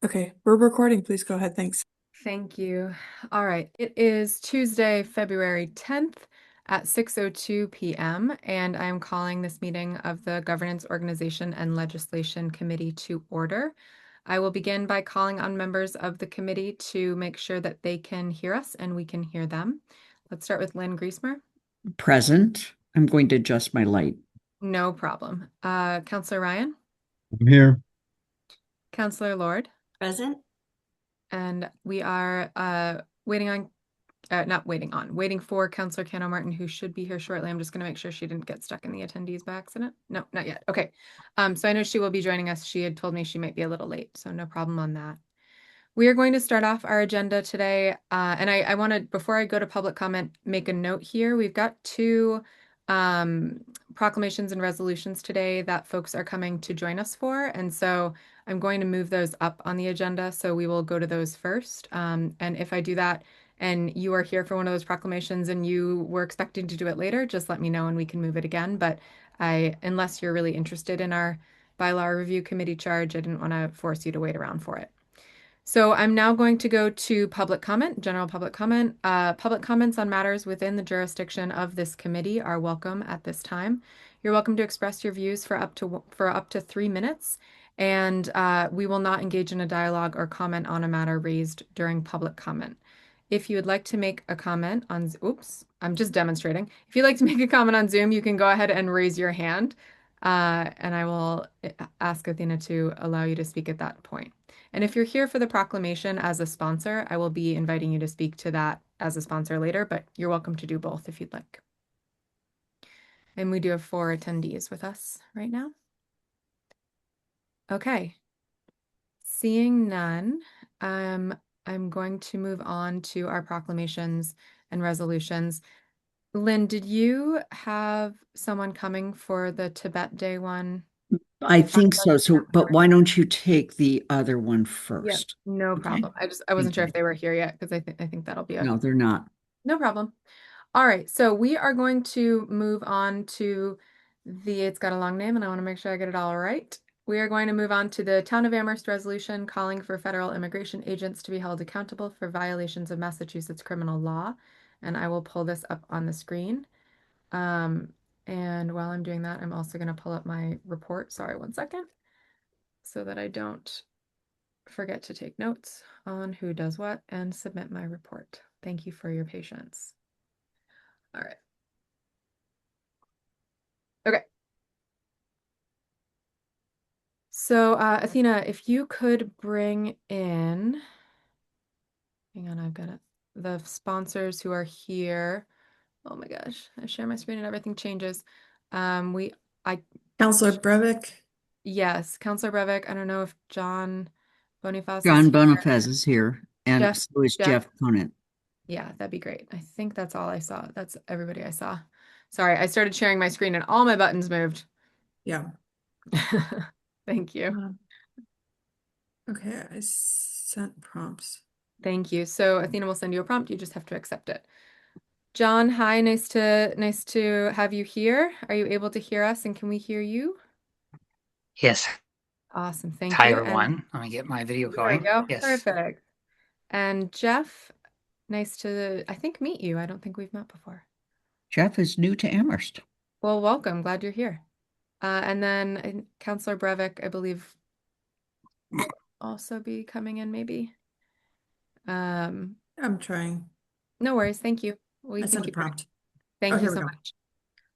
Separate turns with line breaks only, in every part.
Okay, we're recording. Please go ahead. Thanks.
Thank you. All right. It is Tuesday, February 10th at 6:02 p.m., and I am calling this meeting of the Governance, Organization, and Legislation Committee to order. I will begin by calling on members of the committee to make sure that they can hear us and we can hear them. Let's start with Lynn Griesmer.
Present. I'm going to adjust my light.
No problem. Counselor Ryan,
I'm here.
Counselor Lord,
Present.
and we are waiting for Counselor Cano Martin, who should be here shortly. I'm just going to make sure she didn't get stuck in the attendees by accident. No, not yet. Okay. So I know she will be joining us. She had told me she might be a little late, so no problem on that. We are going to start off our agenda today. And I want to, before I go to public comment, make a note here. We've got two proclamations and resolutions today that folks are coming to join us for. And so I'm going to move those up on the agenda. So we will go to those first. And if I do that and you are here for one of those proclamations and you were expecting to do it later, just let me know and we can move it again. But unless you're really interested in our bylaw review committee charge, I didn't want to force you to wait around for it. So I'm now going to go to public comment, general public comment. Public comments on matters within the jurisdiction of this committee are welcome at this time. You're welcome to express your views for up to 3 minutes, and we will not engage in a dialogue or comment on a matter raised during public comment. If you would like to make a comment on, oops, I'm just demonstrating. If you'd like to make a comment on Zoom, you can go ahead and raise your hand, and I will ask Athena to allow you to speak at that point. And if you're here for the proclamation as a sponsor, I will be inviting you to speak to that as a sponsor later, but you're welcome to do both if you'd like. And we do have 4 attendees with us right now. Okay. Seeing none, I'm going to move on to our proclamations and resolutions. Lynn, did you have someone coming for the Tibet Day one?
I think so. But why don't you take the other one
Yeah,
first?
no
Okay.
problem. I wasn't
Thank
sure
you.
if they were here yet because I think that'll be
No, they're not.
no problem. All right, so we are going to move on to it's got a long name and I want to make sure I get it all right. We are going to move on to the Town of Amherst resolution calling for federal immigration agents to be held accountable for violations of Massachusetts criminal law. And I will pull this up on the screen. And while I'm doing that, I'm also going to pull up my report. Sorry, one second, so that I don't forget to take notes on who does what and submit my report. Thank you for your patience. All right. Okay. So, Athena, if you could bring in, hang on, I've got it. The sponsors who are here. Oh my gosh, I share my screen and everything changes. I,
Counselor Brevik.
yes, Counselor Brevik. I don't know if John Boniface is
John
here.
Bonifaz is here, and
Jeff,
so is Jeff Conant.
Yeah, that'd be great. I think that's all I saw. That's everybody I saw. Sorry, I started sharing my screen and all my buttons moved.
Yeah.
Thank you.
Okay, I sent prompts.
Thank you. So Athena will send you a prompt. You just have to accept it. John, hi. Nice to have you here. Are you able to hear us and can we hear you?
Yes.
Awesome. Thank
Hi,
you.
everyone. Let me get my video
There we
going.
go.
Yes.
Perfect. And Jeff, nice to, I think, meet you. I don't think we've met before.
Jeff is new to Amherst.
Well, welcome. Glad you're here. And then Counselor Brevik, I believe, will also be coming in maybe.
I'm trying.
No worries. Thank you.
I sent a prompt.
Thank you so much.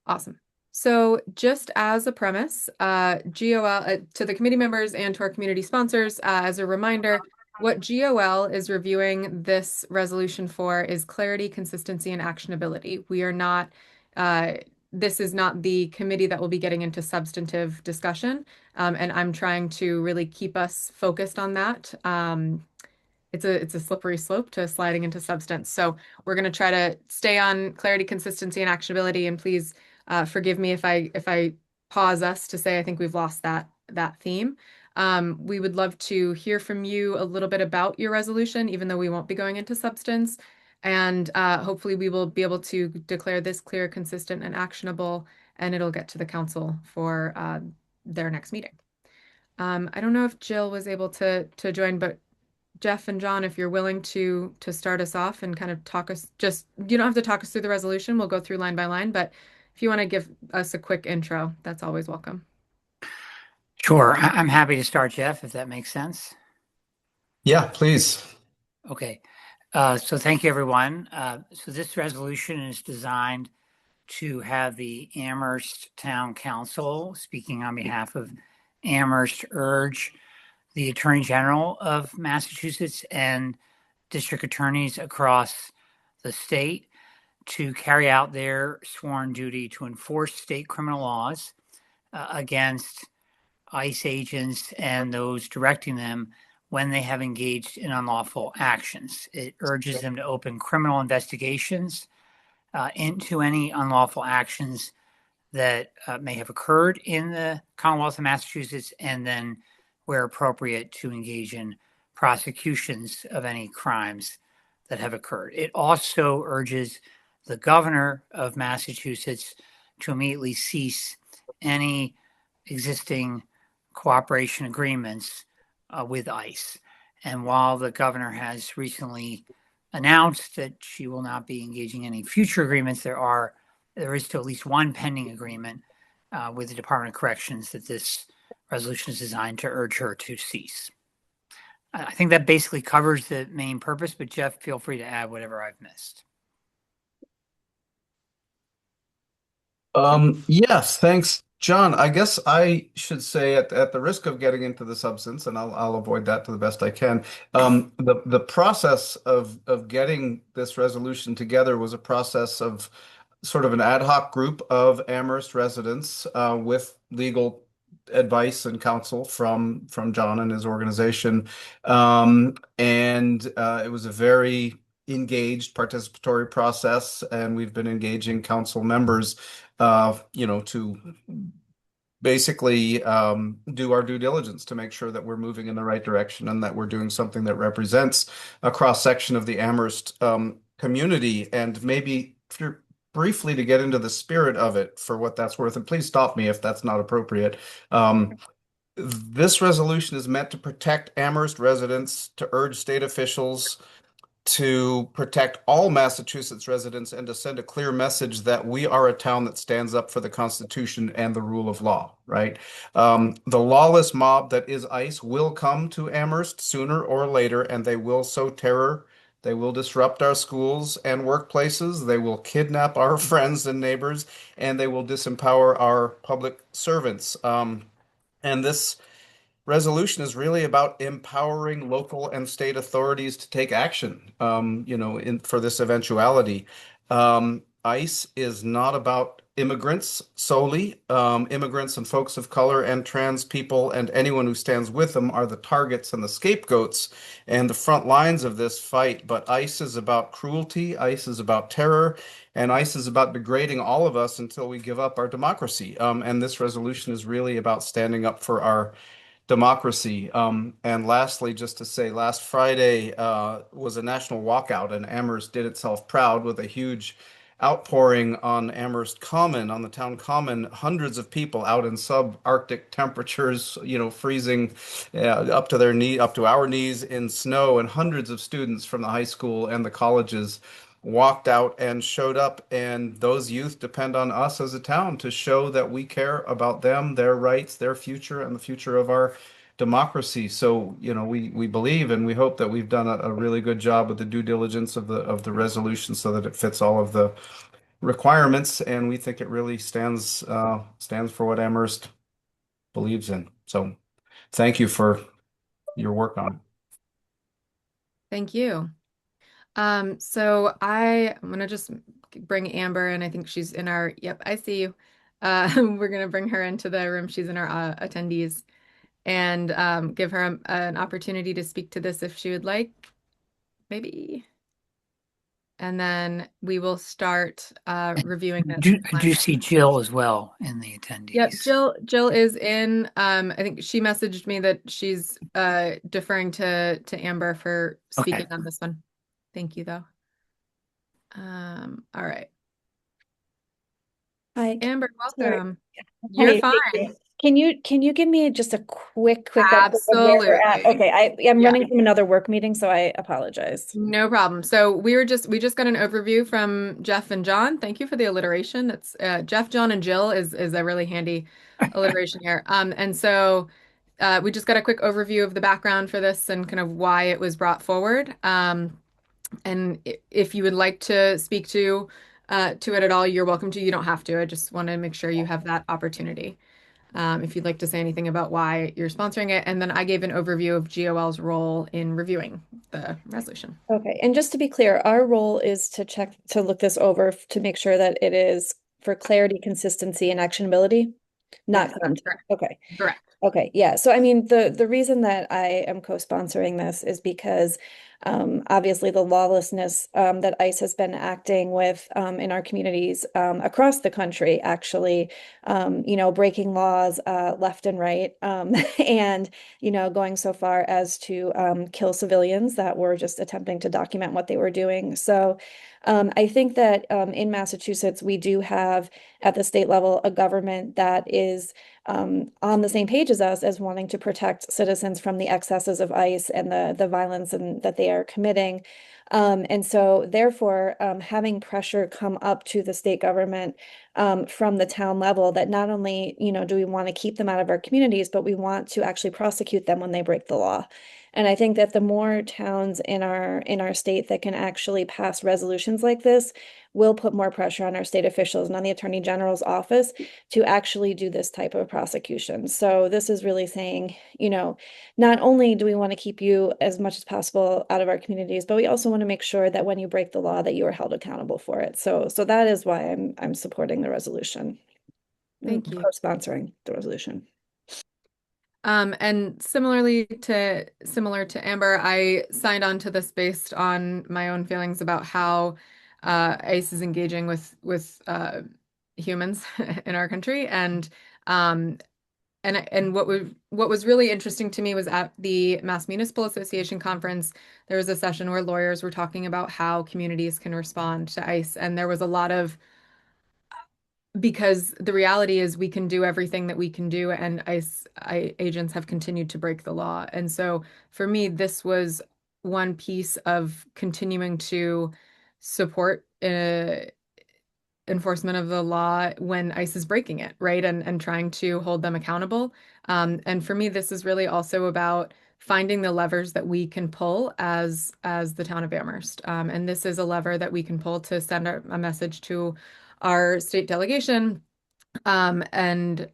Awesome. So just as a premise, GOL, to the committee members and to our community sponsors, as a reminder, what GOL is reviewing this resolution for is clarity, consistency, and actionability. We are not, this is not the committee that will be getting into substantive discussion, and I'm trying to really keep us focused on that. It's a slippery slope to sliding into substance. So we're going to try to stay on clarity, consistency, and actionability. And please forgive me if I pause us to say I think we've lost that theme. We would love to hear from you a little bit about your resolution, even though we won't be going into substance. And hopefully we will be able to declare this clear, consistent, and actionable, and it'll get to the council for their next meeting. I don't know if Jill was able to join, but Jeff and John, if you're willing to start us off and kind of talk us, just you don't have to talk us through the resolution. We'll go through line by line, but if you want to give us a quick intro, that's always welcome.
Sure. I'm happy to start, Jeff, if that makes sense.
Yeah, please.
Okay. So thank you, everyone. So this resolution is designed to have the Amherst Town Council, speaking on behalf of Amherst, urge the Attorney General of Massachusetts and district attorneys across the state to carry out their sworn duty to enforce state criminal laws against ICE agents and those directing them when they have engaged in unlawful actions. It urges them to open criminal investigations into any unlawful actions that may have occurred in the Commonwealth of Massachusetts, and then, where appropriate, to engage in prosecutions of any crimes that have occurred. It also urges the governor of Massachusetts to immediately cease any existing cooperation agreements with ICE. And while the governor has recently announced that she will not be engaging in any future agreements, there is still at least one pending agreement with the Department of Corrections that this resolution is designed to urge her to cease. I think that basically covers the main purpose, but Jeff, feel free to add whatever I've missed.
Yes, thanks, John. I guess I should say at the risk of getting into the substance, and I'll avoid that to the best I can. The process of getting this resolution together was a process of sort of an ad hoc group of Amherst residents with legal advice and counsel from John and his organization. And it was a very engaged participatory process, and we've been engaging council members to basically do our due diligence to make sure that we're moving in the right direction and that we're doing something that represents a cross section of the Amherst community. And maybe if you're briefly to get into the spirit of it for what that's worth, and please stop me if that's not appropriate. This resolution is meant to protect Amherst residents, to urge state officials to protect all Massachusetts residents, and to send a clear message that we are a town that stands up for the Constitution and the rule of law, right? The lawless mob that is ICE will come to Amherst sooner or later, and they will sow terror. They will disrupt our schools and workplaces. They will kidnap our friends and neighbors, and they will disempower our public servants. And this resolution is really about empowering local and state authorities to take action, for this eventuality. ICE is not about immigrants solely. Immigrants and folks of color and trans people and anyone who stands with them are the targets and the scapegoats and the front lines of this fight. But ICE is about cruelty, ICE is about terror, and ICE is about degrading all of us until we give up our democracy. And this resolution is really about standing up for our democracy. And lastly, just to say, last Friday was a national walkout, and Amherst did itself proud with a huge outpouring on Amherst Common, on the town common, hundreds of people out in subarctic temperatures, freezing up to our knees in snow, and hundreds of students from the high school and the colleges walked out and showed up, and those youth depend on us as a town to show that we care about them, their rights, their future, and the future of our democracy. So, we believe and we hope that we've done a really good job with the due diligence of the resolution so that it fits all of the requirements, and we think it really stands for what Amherst believes in. So thank you for your work on it.
Thank you. So I'm gonna just bring Amber in. I think she's in our, yep, I see you. We're gonna bring her into the room. She's in our attendees, and give her an opportunity to speak to this if she would like, maybe. And then we will start reviewing this.
I do see Jill as well in the attendees.
Yep, Jill is in. I think she messaged me that she's deferring to Amber for speaking on this one. Thank you, though. All right.
Hi,
Amber, welcome.
You're
fine.
Can you give me just a quick update of where we're at?
Absolutely.
Okay, I'm
Yeah.
running from another work meeting, so I apologize.
No problem. So we just got an overview from Jeff and John. Thank you for the alliteration. It's Jeff, John, and Jill is a really handy alliteration here. And so we just got a quick overview of the background for this and kind of why it was brought forward. And if you would like to speak to it at all, you're welcome to. You don't have to. I just want to make sure you have that opportunity. If you'd like to say anything about why you're sponsoring it. And then I gave an overview of GOL's role in reviewing the resolution.
Okay, and just to be clear, our role is to look this over to make sure that it is for clarity, consistency, and actionability, not
Yes,
content.
correct.
Okay.
Correct.
Okay, yeah. So I mean, the reason that I am co-sponsoring this is because obviously the lawlessness that ICE has been acting with in our communities across the country, actually, breaking laws left and right, and going so far as to kill civilians that were just attempting to document what they were doing. So I think that in Massachusetts, we do have at the state level a government that is on the same page as us as wanting to protect citizens from the excesses of ICE and the violence that they are committing. And so therefore, having pressure come up to the state government from the town level that not only, do we want to keep them out of our communities, but we want to actually prosecute them when they break the law. And I think that the more towns in our state that can actually pass resolutions like this will put more pressure on our state officials and on the Attorney General's office to actually do this type of prosecution. So this is really saying, not only do we want to keep you as much as possible out of our communities, but we also want to make sure that when you break the law that you are held accountable for it. So that is why I'm supporting the resolution.
Thank you.
Co-sponsoring the resolution.
And similar to Amber, I signed on to this based on my own feelings about how ICE is engaging with humans in our country, and what was really interesting to me was at the Mass Municipal Association conference, there was a session where lawyers were talking about how communities can respond to ICE, and there was a lot of because the reality is we can do everything that we can do, and ICE agents have continued to break the law. And so for me, this was one piece of continuing to support enforcement of the law when ICE is breaking it, right? And trying to hold them accountable. And for me, this is really also about finding the levers that we can pull as the town of Amherst. And this is a lever that we can pull to send a message to our state delegation and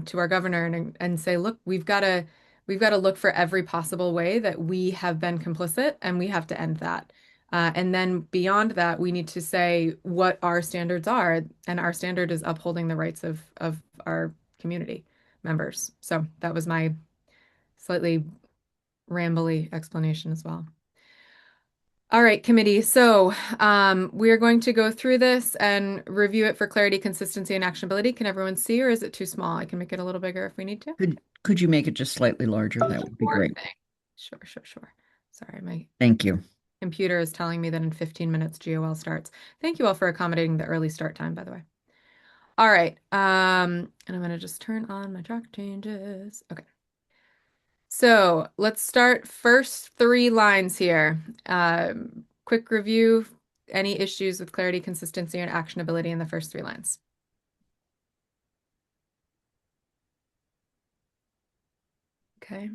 to our governor and say, look, we've got to look for every possible way that we have been complicit, and we have to end that. And then beyond that, we need to say what our standards are, and our standard is upholding the rights of our community members. So that was my slightly rambly explanation as well. All right, committee. So we are going to go through this and review it for clarity, consistency, and actionability. Can everyone see, or is it too small? I can make it a little bigger if we need to.
Could you make it just slightly larger? That would be great.
Sure. Sorry, my
Thank you.
computer is telling me that in 15 minutes GOL starts. Thank you all for accommodating the early start time, by the way. All right, and I'm going to just turn on my track changes. Okay. So let's start first 3 lines here. Quick review, any issues with clarity, consistency, and actionability in the first 3 lines? Okay.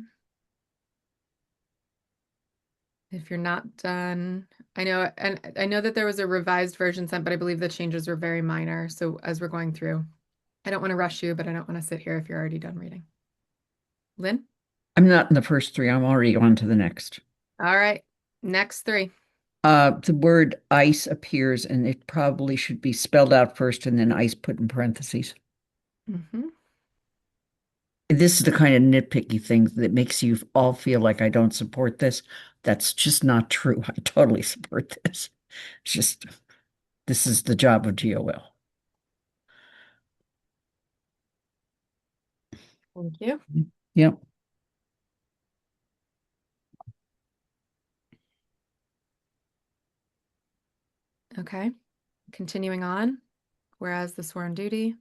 If you're not done, I know that there was a revised version sent, but I believe the changes were very minor. So as we're going through, I don't want to rush you, but I don't want to sit here if you're already done reading. Lynn?
I'm not in the first 3. I'm already on to the next.
All right. Next 3.
The word ICE appears, and it probably should be spelled out first and then ICE put in parentheses.
Mm-hmm.
This is the kind of nitpicky thing that makes you all feel like I don't support this. That's just not true. I totally support this. It's just, this is the job of GOL.
Thank you.
Yep.
Okay. Continuing on. Whereas the sworn duty.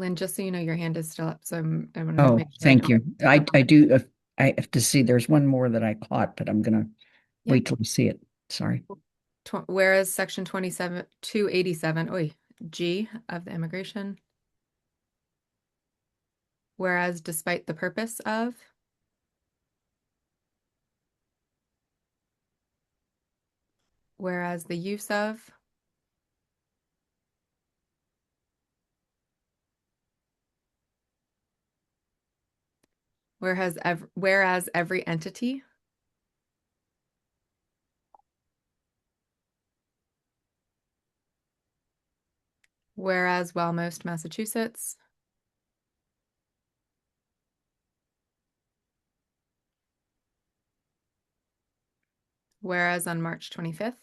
Lynn, just so you know, your hand is still up, so I wanted to
Oh,
make sure.
thank
don't-
you. I do, I have to see, there's one more that I caught, but I'm gonna
Yeah.
wait till I see it. Sorry.
Whereas section 287, G of the immigration. Whereas despite the purpose of. Whereas the use of. Whereas every entity. Whereas while most Massachusetts. Whereas on March 25th.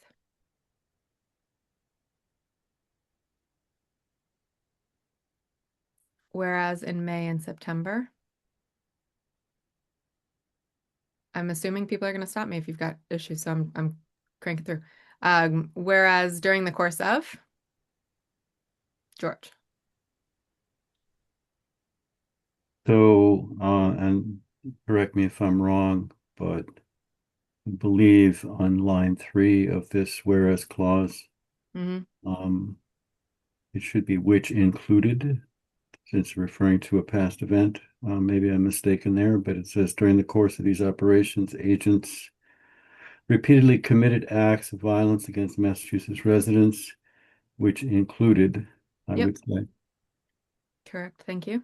Whereas in May and September. I'm assuming people are going to stop me if you've got issues, so I'm cranking through. Whereas during the course of. George.
So, and correct me if I'm wrong, but I believe on line 3 of this whereas clause,
Mm-hmm.
it should be which included, since referring to a past event. Maybe I'm mistaken there, but it says during the course of these operations, agents repeatedly committed acts of violence against Massachusetts residents, which included, I
Yep.
would say.
Correct. Thank you.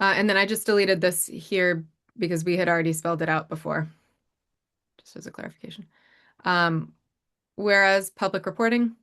And then I just deleted this here because we had already spelled it out before, just as a clarification. Whereas public reporting.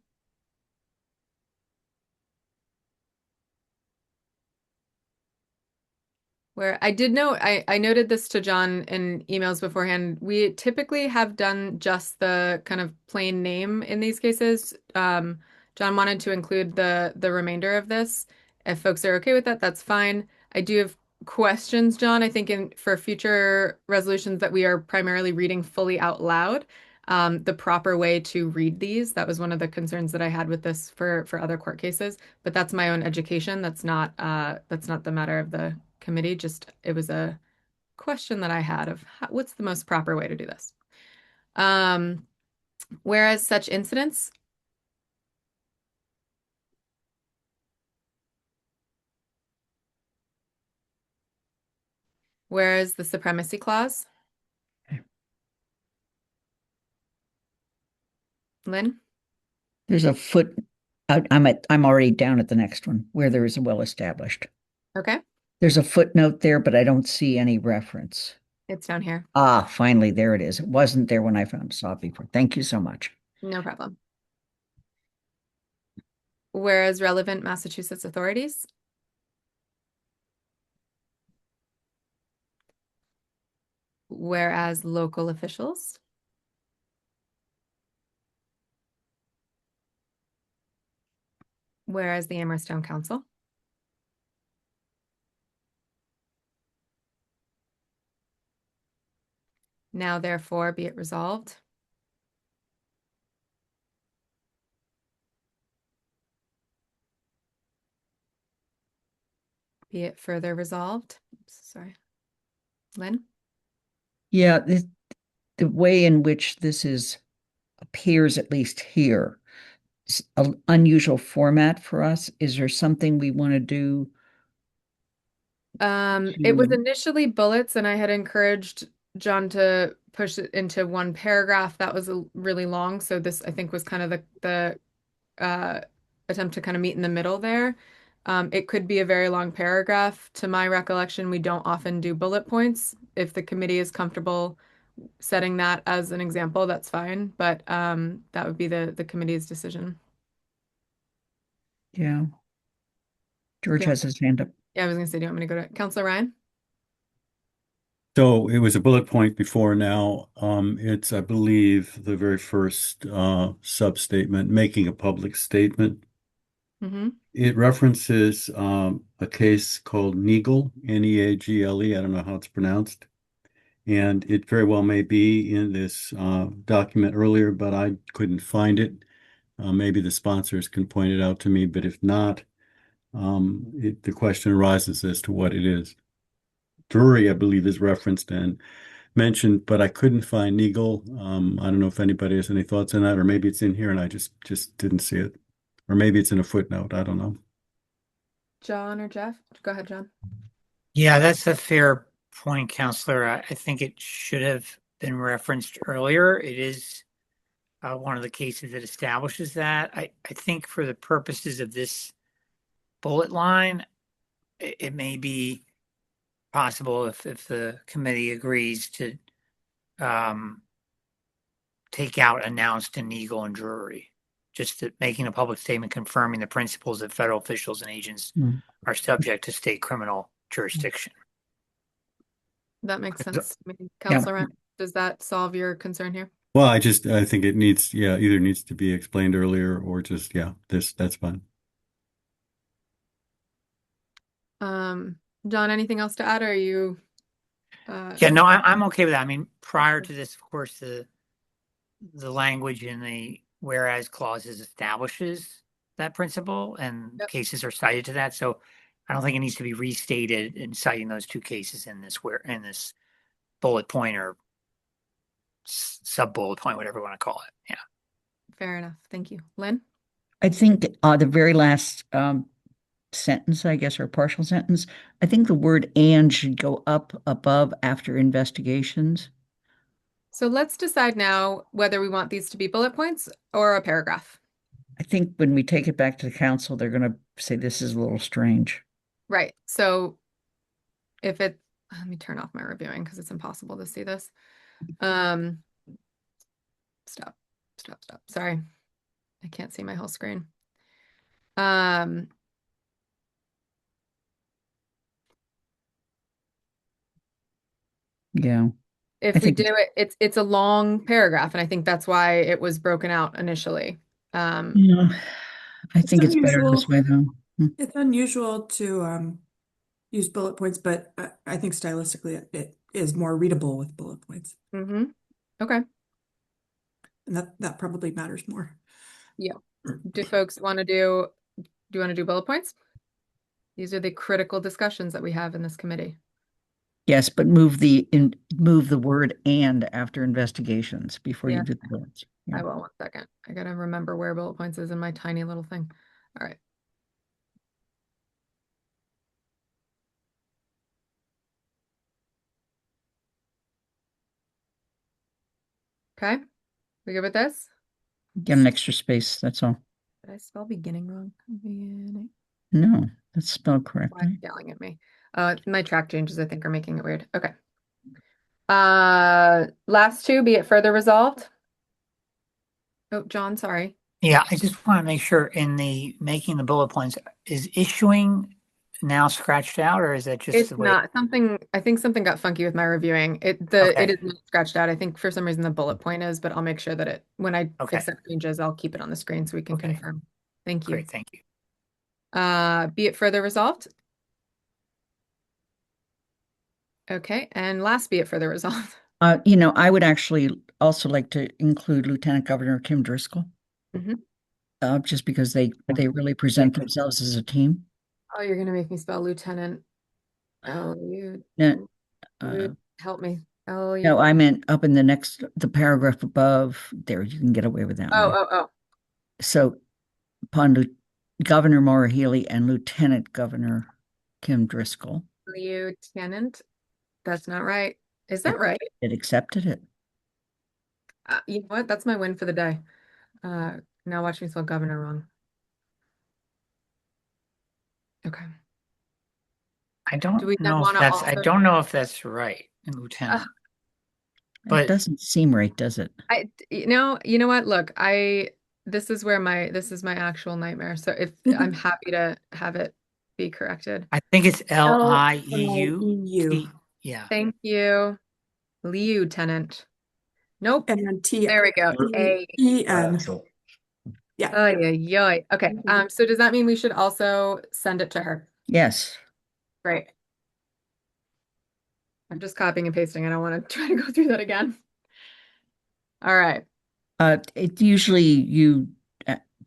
Where I did note, I noted this to John in emails beforehand. We typically have done just the kind of plain name in these cases. John wanted to include the remainder of this. If folks are okay with that, that's fine. I do have questions, John. I think for future resolutions that we are primarily reading fully out loud, the proper way to read these. That was one of the concerns that I had with this for other court cases. But that's my own education. That's not the matter of the committee. Just it was a question that I had of what's the most proper way to do this. Whereas such incidents. Whereas the supremacy clause. Lynn?
There's a foot, I'm already down at the next one where there is a well-established.
Okay.
There's a footnote there, but I don't see any reference.
It's down here.
Ah, finally, there it is. It wasn't there when I saw it before. Thank you so much.
No problem. Whereas relevant Massachusetts authorities. Whereas local officials. Whereas the Amherst Town Council. Now therefore be it resolved. Be it further resolved. Oops, sorry. Lynn?
Yeah, the way in which appears, at least here, is an unusual format for us. Is there something we want to do?
It was initially bullets, and I had encouraged John to push it into one paragraph. That was really long, so this I think was kind of the attempt to kind of meet in the middle there. It could be a very long paragraph. To my recollection, we don't often do bullet points. If the committee is comfortable setting that as an example, that's fine, but that would be the committee's decision.
Yeah. George
Yeah.
has his hand up.
Yeah, I was gonna say, do you want me to go to Councilor Ryan?
So it was a bullet point before now. It's, I believe, the very first sub-statement, making a public statement.
Mm-hmm.
It references a case called Neagle, Neagle. I don't know how it's pronounced. And it very well may be in this document earlier, but I couldn't find it. Maybe the sponsors can point it out to me, but if not, the question arises as to what it is. Drury, I believe, is referenced and mentioned, but I couldn't find Neagle. I don't know if anybody has any thoughts on that, or maybe it's in here and I just didn't see it, or maybe it's in a footnote. I don't know.
John or Jeff? Go ahead, John.
Yeah, that's a fair point, Counselor. I think it should have been referenced earlier. It is one of the cases that establishes that. I think for the purposes of this bullet line, it may be possible if the committee agrees to take out announced in Eagle and Drury, just making a public statement confirming the principles that federal officials and agents are subject to state criminal jurisdiction.
That makes sense. Counselor Ryan, does that solve your concern here?
Well, I think it needs, either needs to be explained earlier or just, that's fine.
John, anything else to add, or are you?
Yeah, no, I'm okay with that. I mean, prior to this, of course, the language in the whereas clauses establishes that principle, and cases are cited to that. So I don't think it needs to be restated in citing those two cases in this bullet point or sub bullet point, whatever you want to call it. Yeah.
Fair enough. Thank you. Lynn?
I think the very last sentence, I guess, or partial sentence, I think the word "and" should go up above after investigations.
So let's decide now whether we want these to be bullet points or a paragraph.
I think when we take it back to the council, they're going to say this is a little strange.
Right. So if it, let me turn off my reviewing because it's impossible to see this. Stop. Sorry. I can't see my whole screen.
Yeah.
If we do it, it's a long paragraph, and I think that's why it was broken out initially.
Yeah, I think it's better this way, though.
It's unusual to use bullet points, but I think stylistically it is more readable with bullet points.
Okay.
And that probably matters more.
Yeah. Do folks want to do you want to do bullet points? These are the critical discussions that we have in this committee.
Yes, but move the word "and" after investigations before you do the bullets.
I will. 1 second. I gotta remember where bullet points is in my tiny little thing. All right. Okay. We good with this?
Get an extra space, that's all.
Did I spell beginning wrong? Beginning.
No, that's spelled
Why
correctly.
yelling at me? My track changes, I think, are making it weird. Okay. Last two, be it further resolved. Oh, John, sorry.
Yeah, I just want to make sure in the making the bullet points, is issuing now scratched out, or is that just
It's
the way?
not something. I think something got funky with my reviewing. It is not scratched out. I think for some reason the bullet point is, but I'll make sure that when I fix that changes, I'll keep it on the screen so we can confirm. Thank you.
Great, thank you.
Be it further resolved. Okay, and last, be it further resolved.
I would actually also like to include Lieutenant Governor Kim Driscoll. Just because they really present themselves as a team.
Oh, you're gonna make me spell lieutenant. Oh, help me. Oh,
no, I meant up in the paragraph above there. You can get away with that.
Oh.
So upon Governor Maura Healey and Lieutenant Governor Kim Driscoll.
Lieutenant. That's not right. Is that right?
It accepted it.
You know what? That's my win for the day. Now watch me spell governor wrong. Okay.
I don't know if that's right, Lieutenant. But
it doesn't seem right, does it?
You know what? Look, this is my actual nightmare. So if I'm happy to have it be corrected.
I think it's Lieu. Yeah.
Thank you. Lieutenant. Nope.
And then T.
There we go.
A-E-N. Yeah.
Oh, yeah. Okay. So does that mean we should also send it to her?
Yes.
Great. I'm just copying and pasting. I don't want to try to go through that again. All right.
It usually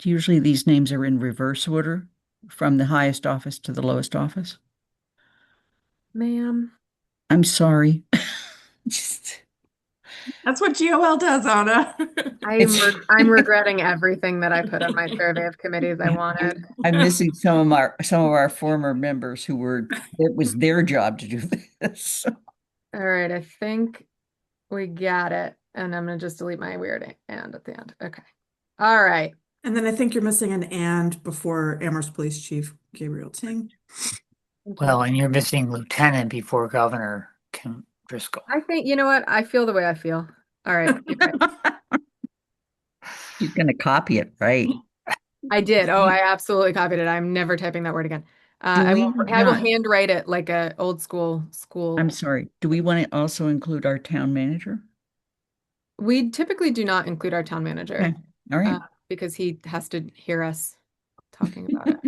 Usually these names are in reverse order from the highest office to the lowest office.
Ma'am.
I'm sorry. Just,
That's what GOL does, Anna.
I'm regretting everything that I put on my survey of committees I wanted.
I'm missing some of our former members who were, it was their job to do this.
All right, I think we got it. And I'm gonna just delete my weird and at the end. Okay. All right.
And then I think you're missing an and before Amherst Police Chief Gabriel Ting.
Well, and you're missing lieutenant before Governor Kim Driscoll.
I think, you know what? I feel the way I feel. All right. You're right.
She's going to copy it, right?
I did. Oh, I absolutely copied it. I'm never typing that word again.
Do
I
we
will, I will
not-
handwrite it like a old school.
I'm sorry. Do we want to also include our town manager?
We typically do not include our town manager
Okay. All right.
because he has to hear us talking about it.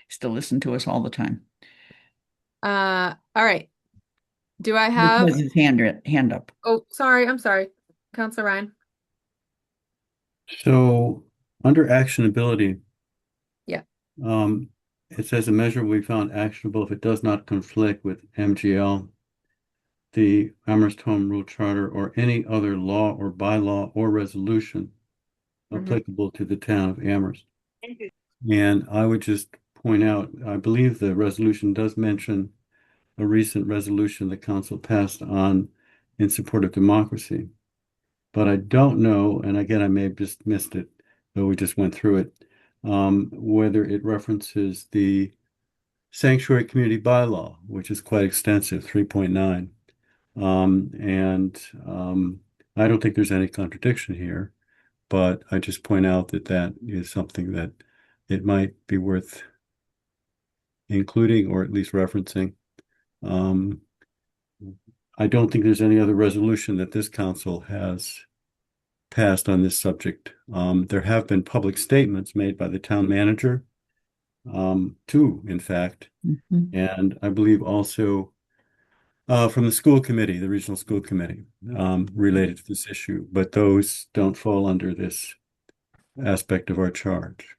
Still listen to us all the time.
All right. Do I have?
Because his hand up.
Oh, sorry. I'm sorry. Counselor Ryan.
So under actionability,
Yeah.
It says a measure we found actionable if it does not conflict with MGL, the Amherst Home Rule Charter, or any other law or bylaw or resolution
Mhm.
applicable to the town of Amherst. And I would just point out, I believe the resolution does mention a recent resolution the council passed on in support of democracy. But I don't know, and again, I may have just missed it, though we just went through it, whether it references the sanctuary community bylaw, which is quite extensive, 3.9. I don't think there's any contradiction here, but I just point out that that is something that it might be worth including or at least referencing. I don't think there's any other resolution that this council has passed on this subject. There have been public statements made by the town manager, two, in fact,
Mhm.
and I believe also from the school committee, the regional school committee, related to this issue, but those don't fall under this aspect of our charge.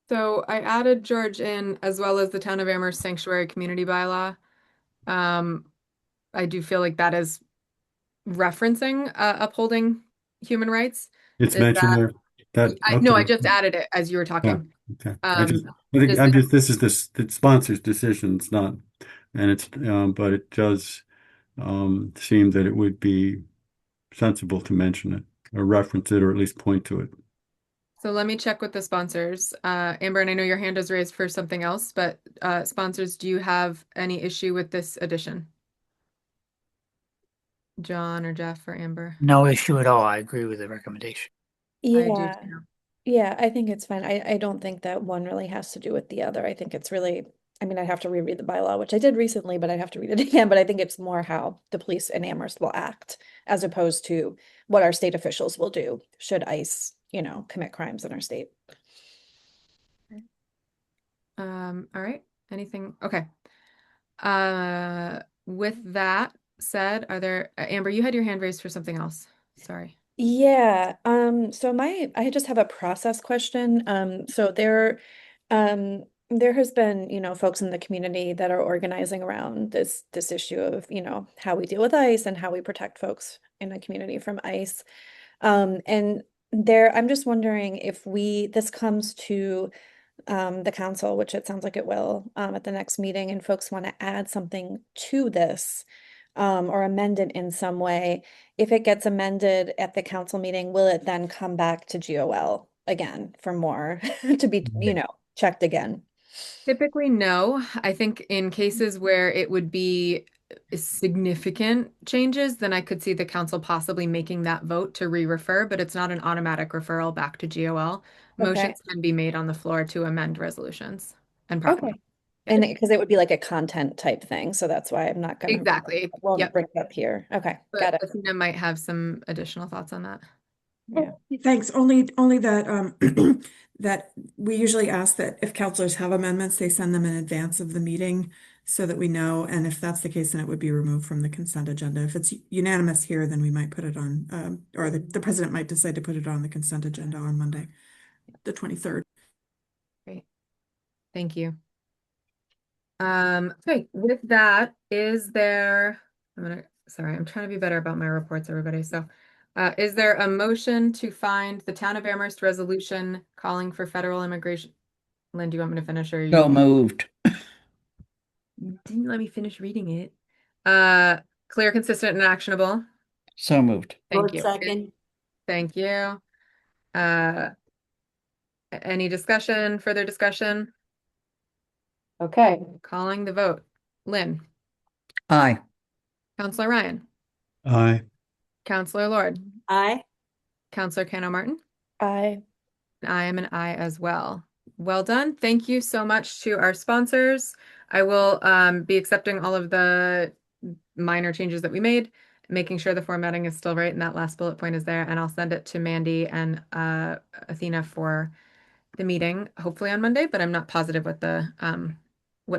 So I added George in as well as the Town of Amherst Sanctuary Community Bylaw. I do feel like that is referencing upholding human rights.
It's
Is
mentioned
that-
there.
No, I
Okay.
just added it as you were talking.
Okay.
Um,
This is the sponsor's decision. It's not, and it's, but it does seem that it would be sensible to mention it or reference it or at least point to it.
So let me check with the sponsors. Amber, and I know your hand is raised for something else, but sponsors, do you have any issue with this addition? John or Jeff or Amber?
No issue at all. I agree with the recommendation.
I do
Yeah,
too.
yeah, I think it's fine. I don't think that one really has to do with the other. I think it's really, I mean, I'd have to reread the bylaw, which I did recently, but I'd have to read it again. But I think it's more how the police in Amherst will act as opposed to what our state officials will do should ICE, commit crimes in our state.
All right. Anything? Okay. With that said, are there, Amber, you had your hand raised for something else. Sorry.
Yeah, so I just have a process question. So there has been, folks in the community that are organizing around this issue of, how we deal with ICE and how we protect folks in the community from ICE. And I'm just wondering if this comes to the council, which it sounds like it will, at the next meeting, and folks want to add something to this, or amend it in some way. If it gets amended at the council meeting, will it then come back to GOL again for more to be, checked again?
Typically, no. I think in cases where it would be significant changes, then I could see the council possibly making that vote to re-refer, but it's not an automatic referral back to GOL.
Okay.
Motions can be made on the floor to amend resolutions and proclamations.
Okay. And because it would be like a content type thing, so that's why I'm not gonna.
Exactly.
Won't
Yep.
bring it up here. Okay, got
But
it.
Athena might have some additional thoughts on that.
Yeah.
Thanks. Only that that we usually ask that if counselors have amendments, they send them in advance of the meeting so that we know. And if that's the case, then it would be removed from the consent agenda. If it's unanimous here, then we might put it on, or the president might decide to put it on the consent agenda on Monday. the 23rd.
Great. Thank you. Okay, with that, sorry, I'm trying to be better about my reports, everybody. So, is there a motion to find the Town of Amherst resolution calling for federal immigration? Lynn, do you want me to finish or
So moved.
You didn't let me finish reading it. Clear, consistent, and actionable.
So moved.
Thank you.
Second.
Thank you. Any discussion, further discussion? Okay, calling the vote. Lynn,
Aye.
Counselor Ryan,
Aye.
Counselor Lord,
Aye.
Counselor Kano Martin,
Aye.
and I am an aye as well. Well done. Thank you so much to our sponsors. I will be accepting all of the minor changes that we made, making sure the formatting is still right and that last bullet point is there, and I'll send it to Mandy and Athena for the meeting, hopefully on Monday, but I'm not positive what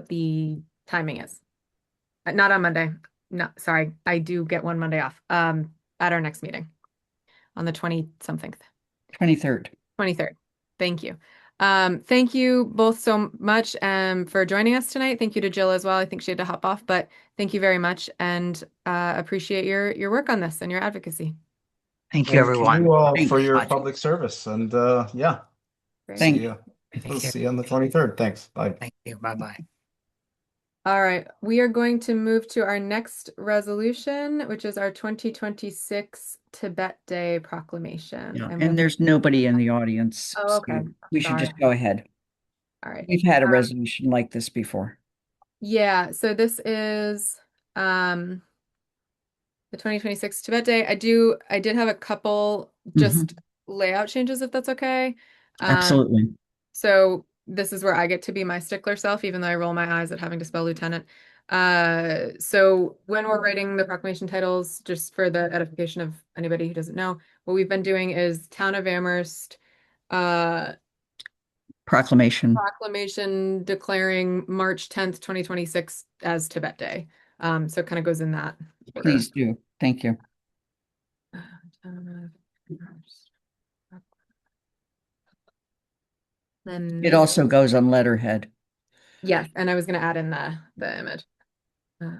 the timing is. Not on Monday. No, sorry. I do get one Monday off. At our next meeting on the 20-something.
23rd.
23rd. Thank you. Thank you both so much for joining us tonight. Thank you to Jill as well. I think she had to hop off, but thank you very much and appreciate your work on this and your advocacy.
Thank you,
Thank
everyone.
you all
Thanks
for your
much.
public service, and yeah,
Great.
Thank
see you.
Thank
We'll
you.
see you on the 23rd. Thanks. Bye.
Thank you. Bye-bye.
All right, we are going to move to our next resolution, which is our 2026 Tibet Day proclamation.
Yeah,
I'm
and there's nobody in the audience.
Oh, okay.
So we should just
Sorry.
go ahead.
All right.
We've had a resolution like this before.
Yeah, so this is the 2026 Tibet Day. I did have a couple just layout changes, if that's okay.
Absolutely.
So this is where I get to be my stickler self, even though I roll my eyes at having to spell lieutenant. So when we're writing the proclamation titles, just for the edification of anybody who doesn't know, what we've been doing is Town of Amherst
Proclamation.
proclamation declaring March 10th, 2026 as Tibet Day. So it kind of goes in that order.
Please do. Thank you.
Then
It also goes on letterhead.
yes, and I was going to add in the image. Okay.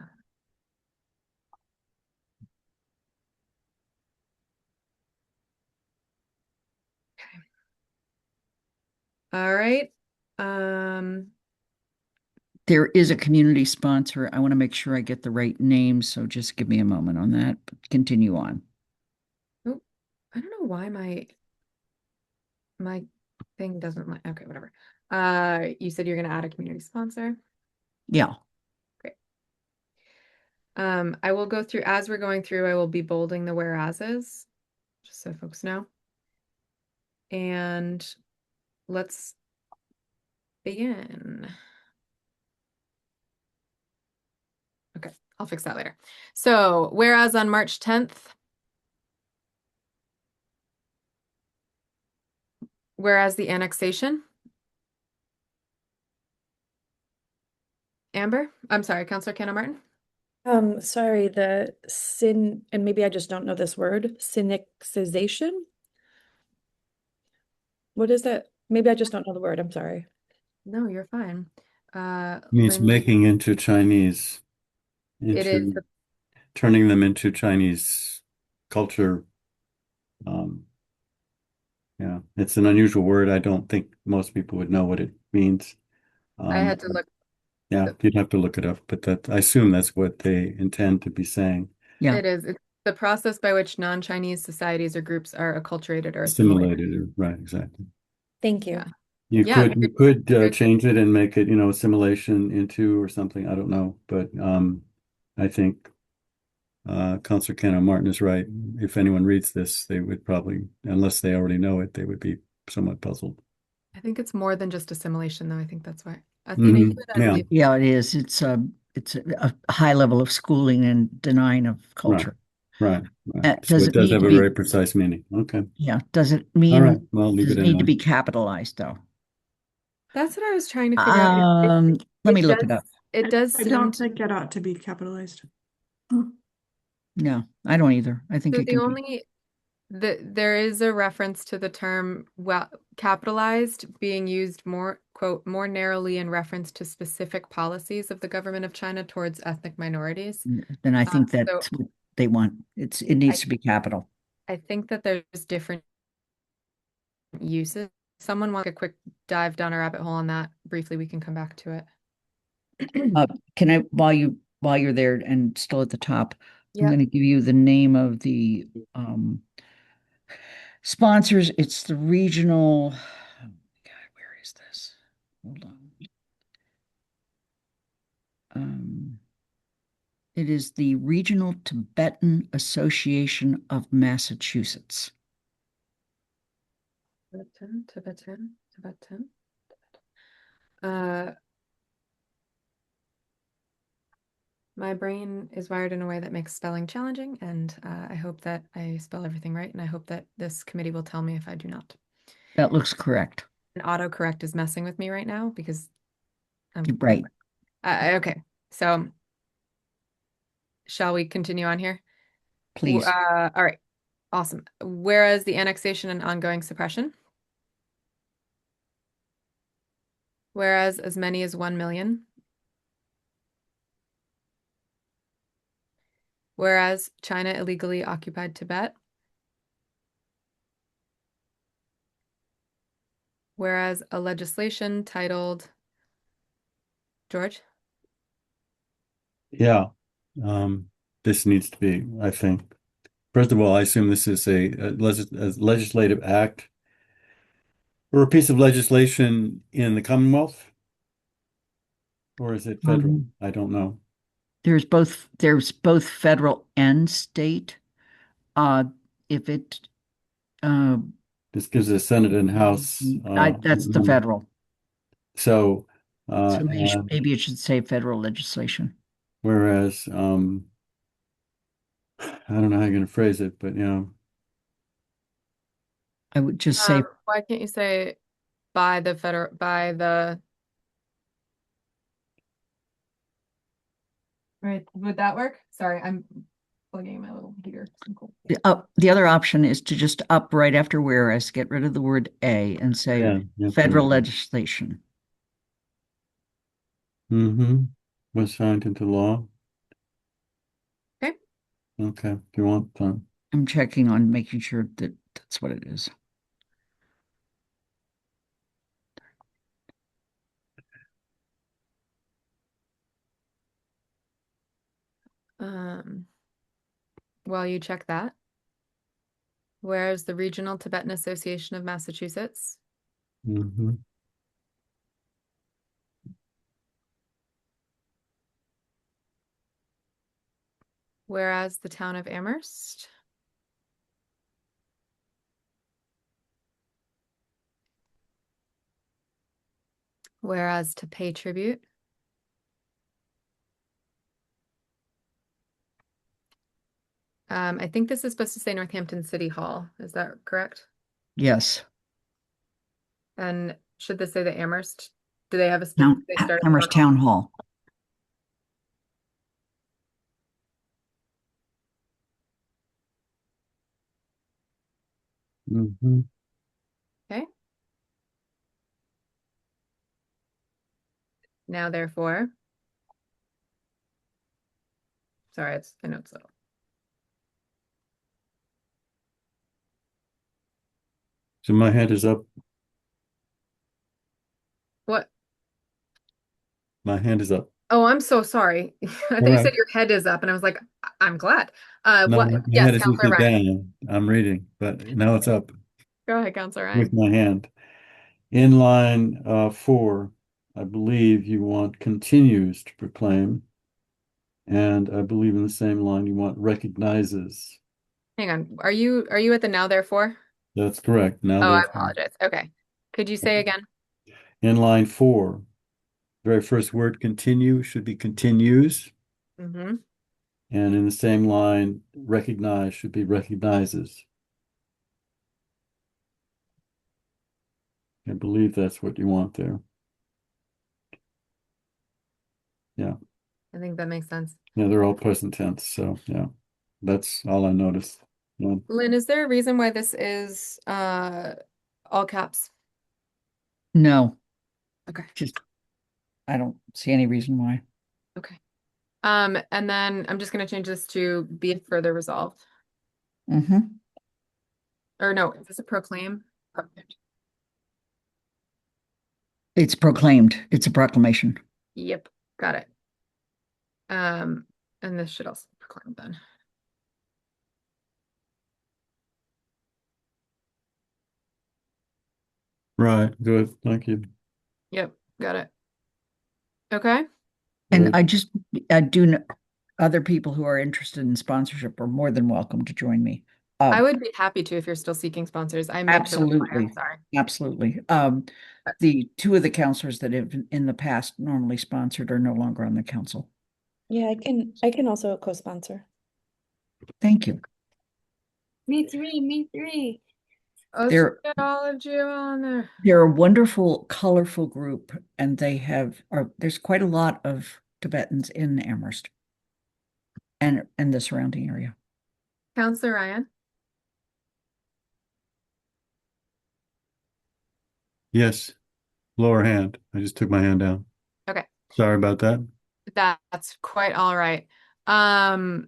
All right.
There is a community sponsor. I want to make sure I get the right name, so just give me a moment on that. Continue on.
Oh, I don't know why my thing doesn't like. Okay, whatever. You said you're going to add a community sponsor.
Yeah.
Great. I will go through as we're going through. I will be bolding the whereases, just so folks know. And let's begin. Okay, I'll fix that later. So, whereas on March 10th, whereas the annexation. Amber, I'm sorry, Counselor Kano Martin.
Sorry, and maybe I just don't know this word, synchronization? What is that? Maybe I just don't know the word. I'm sorry.
No, you're fine.
Means
Lynn,
making into Chinese,
it is
turning them into Chinese culture. Yeah, it's an unusual word. I don't think most people would know what it means.
I had to look.
Yeah, you'd have to look it up, but I assume that's what they intend to be saying.
Yeah.
It is. It's the process by which non-Chinese societies or groups are acculturated or assimilated.
Assimilated, right, exactly.
Thank you.
Yeah.
You
Yeah,
could change it and make it, assimilation into or something. I don't know, but I think Counselor Kano Martin is right. If anyone reads this, they would probably, unless they already know it, they would be somewhat puzzled.
I think it's more than just assimilation, though. I think that's why. Athena, you would, I
Yeah.
believe.
Yeah, it is. It's a high level of schooling and denying of culture.
Right. So
Does
it
it
does
need
have
to
a
be-
very precise meaning. Okay.
Yeah. Does it
All
mean,
right. Well, leave
does
it
it
in
need to
then.
be capitalized though?
That's what I was trying to figure out.
Let me look it up.
It does
I
seem
don't
to.
think it ought to be capitalized.
No, I don't either. I think
So
it can be.
There is a reference to the term well capitalized being used more, quote, more narrowly in reference to specific policies of the government of China towards ethnic minorities.
Then I think
So
that's what they want. It needs to be capital.
I think that there's different uses. Someone want a quick dive down a rabbit hole on that briefly, we can come back to it.
Can I, while you're there and still at the top, I'm
Yeah.
going to give you the name of the sponsors. It's the regional. Oh my God, where is this? Hold on. It is the Regional Tibetan Association of Massachusetts.
Tibetan. My brain is wired in a way that makes spelling challenging, and I hope that I spell everything right, and I hope that this committee will tell me if I do not.
That looks correct.
And autocorrect is messing with me right now because I'm
Right.
okay. So shall we continue on here?
Please.
All right. Awesome. Whereas the annexation and ongoing suppression. Whereas as many as 1 million. Whereas China illegally occupied Tibet. Whereas a legislation titled, George?
Yeah. This needs to be, I think. First of all, I assume this is a legislative act or a piece of legislation in the Commonwealth, or is it federal? I don't know.
There's both federal and state. If it
This gives the Senate and House.
that's the federal.
So,
So maybe it should say federal legislation.
whereas, I don't know how you're going to phrase it, but
I would just say
why can't you say by the right, would that work? Sorry, I'm plugging in my little heater. Cool.
the other option is to just up right after whereas, get rid of the word a and say federal legislation.
Was signed into law.
Okay.
Okay. Do you want time?
I'm checking on making sure that that's what it is.
While you check that, whereas the Regional Tibetan Association of Massachusetts, whereas the town of Amherst, whereas to pay tribute, I think this is supposed to say Northampton City Hall. Is that correct?
Yes.
And should this say the Amherst? Do they have a specific?
Amherst Town Hall.
Okay. Now, therefore, sorry, I know it's little.
So my hand is up.
What?
My hand is up.
Oh, I'm so sorry. I thought you said your head is up, and I was like, I'm glad.
No,
What?
my
Yes,
head is
Counselor Ryan.
down. I'm reading, but now it's up
Go ahead, Counselor Ryan.
with my hand. In line 4, I believe you want continues to proclaim. And I believe in the same line you want recognizes.
Hang on. Are you at the now therefore?
That's correct. Now
Oh, I
therefore.
apologize. Okay. Could you say again?
In line 4, very first word continue should be continues.
Mm-hmm.
And in the same line, recognize should be recognizes. I believe that's what you want there. Yeah.
I think that makes sense.
Yeah, they're all present tense. So yeah, that's all I noticed.
Lynn, is there a reason why this is all caps?
No,
Okay.
just, I don't see any reason why.
Okay. And then I'm just gonna change this to be it further resolved.
Hmm.
Or no, is this a proclaim? Proclaimed.
It's proclaimed. It's a proclamation.
Yep, got it. And this should also be proclaimed then.
Right, good, thank you.
Yep, got it. Okay.
And
Good.
I do know other people who are interested in sponsorship are more than welcome to join me.
I would be happy to if you're still seeking sponsors. I meant to reply, I'm
Absolutely.
sorry.
Absolutely. The two of the counselors that have in the past normally sponsored are no longer on the council.
Yeah, I can also co-sponsor.
Thank you.
Me three.
Let's
They're
get all of you on there.
they're a wonderful, colorful group, and there's quite a lot of Tibetans in Amherst and the surrounding area.
Counselor Ryan.
Yes, lower hand. I just took my hand down.
Okay.
Sorry about that.
That's quite all right. I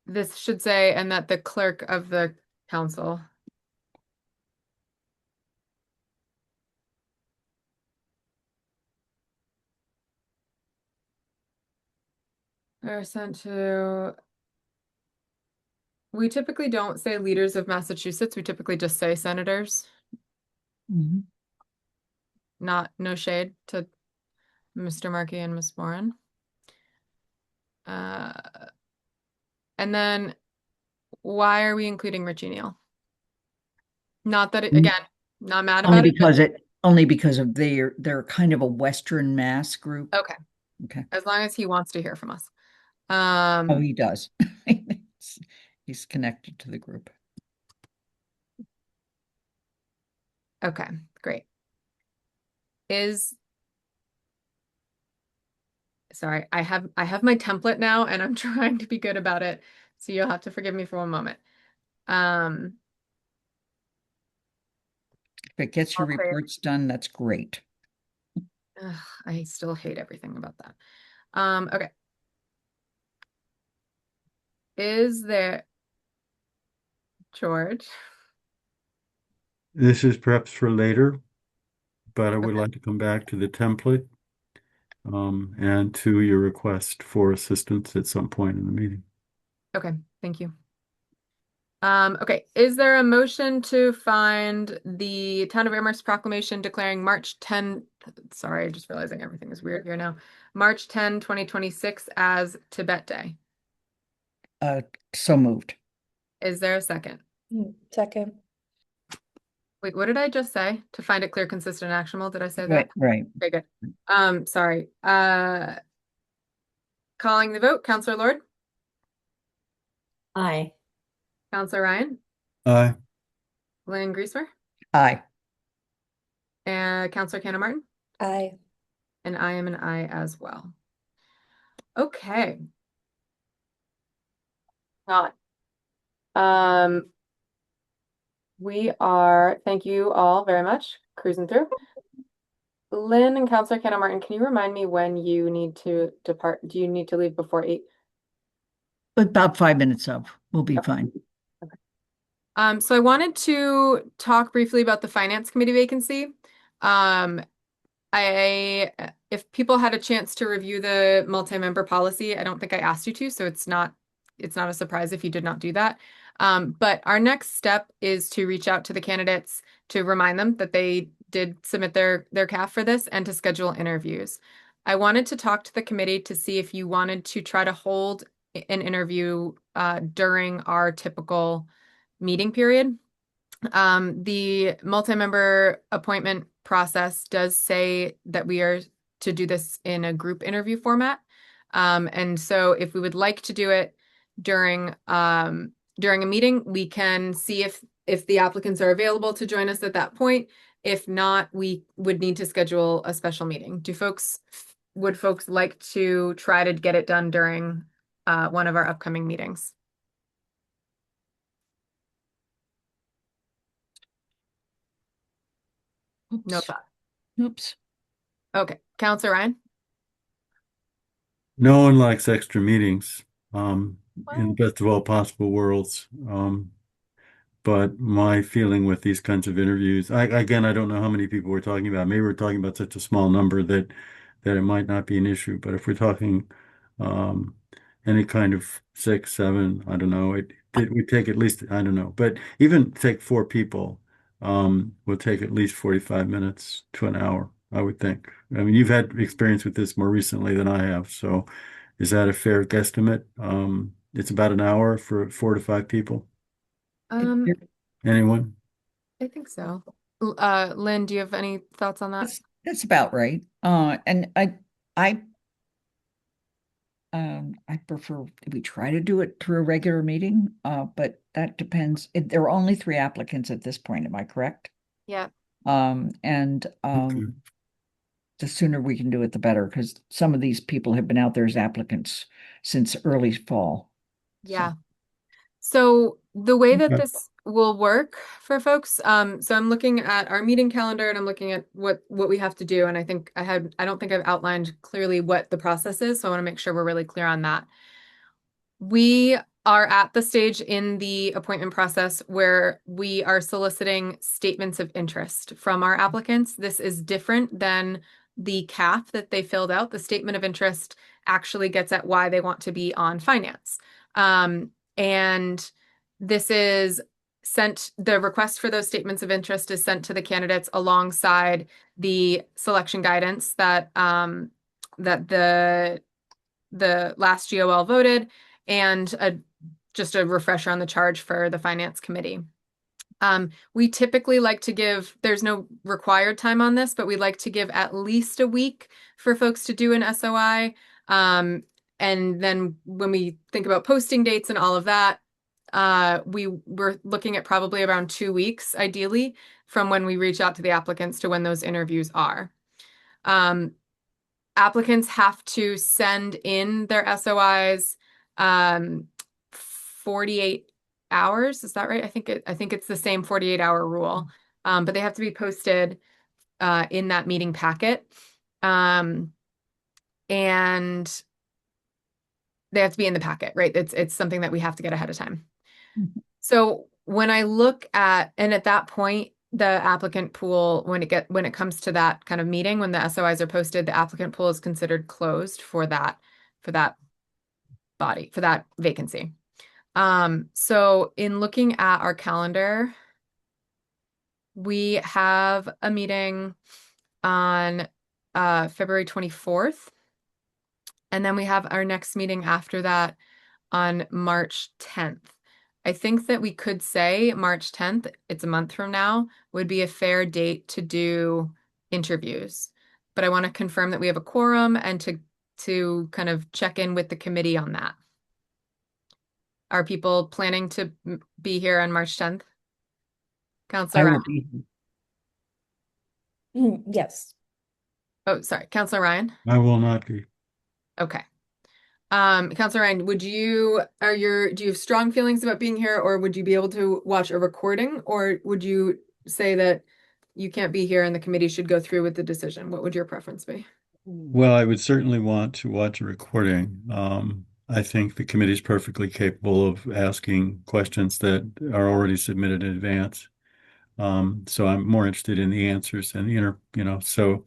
this should say, and that the clerk of the council are sent to. We typically don't say leaders of Massachusetts. We typically just say senators.
Mhm.
No shade to Mr. Markey and Ms. Warren. And then why are we including Richie Neal? Not that it, again, not mad about it.
Only because of they're kind of a Western Mass group.
Okay.
Okay.
As long as he wants to hear from us.
Oh, he does. He's connected to the group.
Okay, great. Sorry, I have my template now and I'm trying to be good about it. So you'll have to forgive me for one moment.
If it gets your
Okay.
reports done, that's great.
Ugh, I still hate everything about that. Okay. Is there George?
This is perhaps for later, but I would like to come back to the template and to your request for assistance at some point in the meeting.
Okay, thank you. Okay, is there a motion to find the Town of Amherst proclamation declaring March 10, sorry, just realizing everything is weird here now. March 10, 2026 as Tibet Day.
So moved.
Is there a second?
Second.
Wait, what did I just say? To find it clear, consistent, and actionable? Did I say that?
Right.
Okay, good. Sorry. Calling the vote, Counselor Lord,
Aye.
Counselor Ryan,
Aye.
Lynn Griesmer,
Aye.
and Counselor Cannon Martin,
Aye.
and I am an aye as well. Okay. Not. Thank you all very much, cruising through. Lynn and Counselor Cannon Martin, can you remind me when you need to depart? Do you need to leave before 8?
About 5 minutes of, we'll be fine.
So I wanted to talk briefly about the Finance Committee vacancy. If people had a chance to review the multi-member policy, I don't think I asked you to, so it's not a surprise if you did not do that. But our next step is to reach out to the candidates to remind them that they did submit their CAF for this and to schedule interviews. I wanted to talk to the committee to see if you wanted to try to hold an interview during our typical meeting period. The multi-member appointment process does say that we are to do this in a group interview format. And so if we would like to do it during a meeting, we can see if the applicants are available to join us at that point. If not, we would need to schedule a special meeting. Do folks would folks like to try to get it done during one of our upcoming meetings? No
Oops.
thought.
Oops.
Okay, Counselor Ryan?
No one likes extra meetings, in
Well,
the best of all possible worlds. But my feeling with these kinds of interviews, again, I don't know how many people we're talking about. Maybe we're talking about such a small number that it might not be an issue. But if we're talking um, any kind of 6, 7, I don't know, it would take at least, I don't know, but even take 4 people, will take at least 45 minutes to an hour, I would think. I mean, you've had experience with this more recently than I have, so is that a fair guesstimate? It's about an hour for 4 to 5 people.
um,
Anyone?
I think so. Lynn, do you have any thoughts on that?
That's about right. And I prefer we try to do it through a regular meeting, but that depends. There are only 3 applicants at this point, am I correct?
Yeah.
And the sooner we can do it, the better, because some of these people have been out there as applicants since early fall.
Yeah. So the way that
Okay.
this will work for folks, so I'm looking at our meeting calendar and I'm looking at what we have to do. And I think I don't think I've outlined clearly what the process is. So I want to make sure we're really clear on that. We are at the stage in the appointment process where we are soliciting statements of interest from our applicants. This is different than the CAF that they filled out. The statement of interest actually gets at why they want to be on finance. And this is sent, the request for those statements of interest is sent to the candidates alongside the selection guidance that that the last GOL voted, and just a refresher on the charge for the finance committee. We typically like to give, there's no required time on this, but we like to give at least a week for folks to do an SOI. And then when we think about posting dates and all of that, we're looking at probably around 2 weeks, ideally, from when we reach out to the applicants to when those interviews are. Applicants have to send in their SOIs 48 hours. Is that right? I think it's the same 48-hour rule. But they have to be posted in that meeting packet. And they have to be in the packet, right? It's something that we have to get ahead of time.
Mhm.
So when I look at, and at that point, the applicant pool, when it comes to that kind of meeting, when the SOIs are posted, the applicant pool is considered closed for that body, for that vacancy. So in looking at our calendar, we have a meeting on February 24th. And then we have our next meeting after that on March 10th. I think that we could say March 10th, it's a month from now, would be a fair date to do interviews. But I want to confirm that we have a quorum and to kind of check in with the committee on that. Are people planning to be here on March 10th? Counselor
I
Ryan?
will be.
Yes.
Oh, sorry, Counselor Ryan?
I will not be.
Okay. Counselor Ryan, do you have strong feelings about being here, or would you be able to watch a recording, or would you say that you can't be here and the committee should go through with the decision? What would your preference be?
Well, I would certainly want to watch a recording. I think the committee is perfectly capable of asking questions that are already submitted in advance. So I'm more interested in the answers and so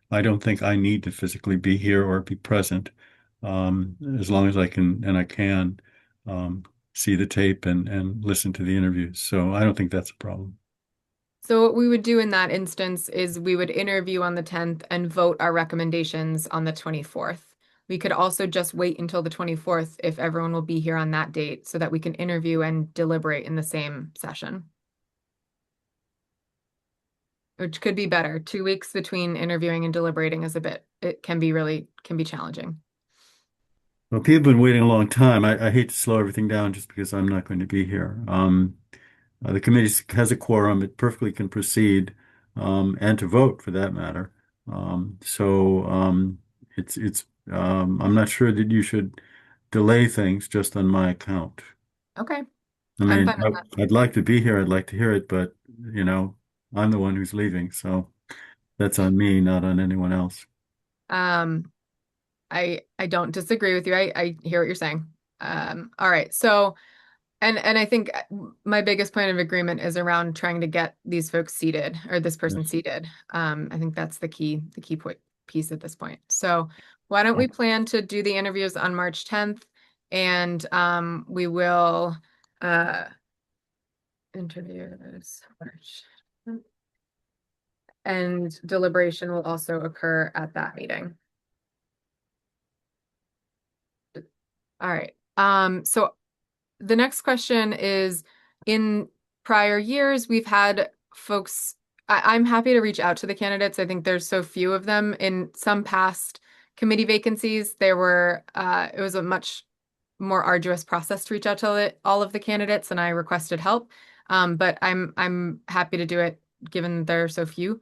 I don't think I need to physically be here or be present. As long as I can see the tape and listen to the interviews. So I don't think that's a problem.
So what we would do in that instance is we would interview on the 10th and vote our recommendations on the 24th. We could also just wait until the 24th if everyone will be here on that date so that we can interview and deliberate in the same session. Which could be better. 2 weeks between interviewing and deliberating is it can be challenging.
Well, people have been waiting a long time. I hate to slow everything down just because I'm not going to be here. The committee has a quorum. It perfectly can proceed, and to vote for that matter. So I'm not sure that you should delay things just on my account.
Okay,
I
I'm
mean,
fine with that.
I'd like to be here. I'd like to hear it, but I'm the one who's leaving, so that's on me, not on anyone else.
Um, I don't disagree with you. I hear what you're saying. All right. So, and I think my biggest point of agreement is around trying to get these folks seated or this person
Yes.
seated. I think that's the key point piece at this point. So why don't we plan to do the interviews on March 10th, and we will interviews March 10th, and deliberation will also occur at that meeting. All right. So the next question is, in prior years, we've had folks, I'm happy to reach out to the candidates. I think there's so few of them. In some past committee vacancies, it was a much more arduous process to reach out to all of the candidates, and I requested help. But I'm happy to do it given there are so few.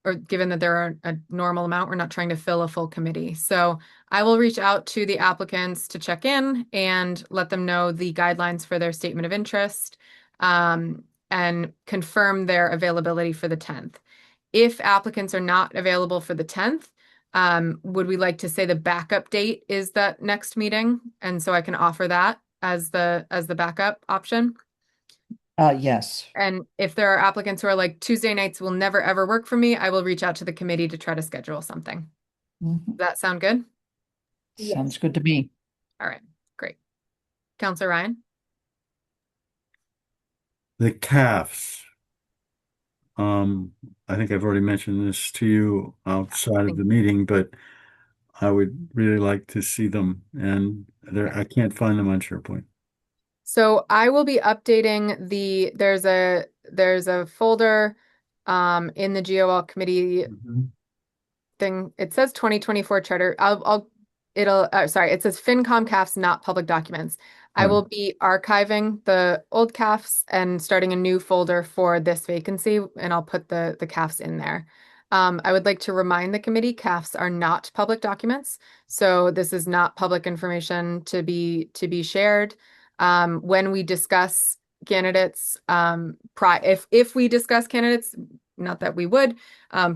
Or given that there are a normal amount, we're not trying to fill a full committee. So I will reach out to the applicants to check in and let them know the guidelines for their statement of interest, and confirm their availability for the 10th. If applicants are not available for the 10th, would we like to say the backup date is that next meeting? And so I can offer that as the backup option.
Yes.
And if there are applicants who are like, Tuesday nights will never ever work for me, I will reach out to the committee to try to schedule something.
Mhm.
Does that sound good?
Sounds good to me.
All right, great. Counselor Ryan?
The CAFs. I think I've already mentioned this to you outside of the meeting, but I would really like to see them, and I can't find them on SharePoint.
So I will be updating there's a folder in the GOL committee thing. It says 2024 charter. It says FinCom CAFs, not public documents. I will be archiving the old CAFs and starting a new folder for this vacancy, and I'll put the CAFs in there. I would like to remind the committee CAFs are not public documents, so this is not public information to be shared. When we discuss candidates, if we discuss candidates, not that we would,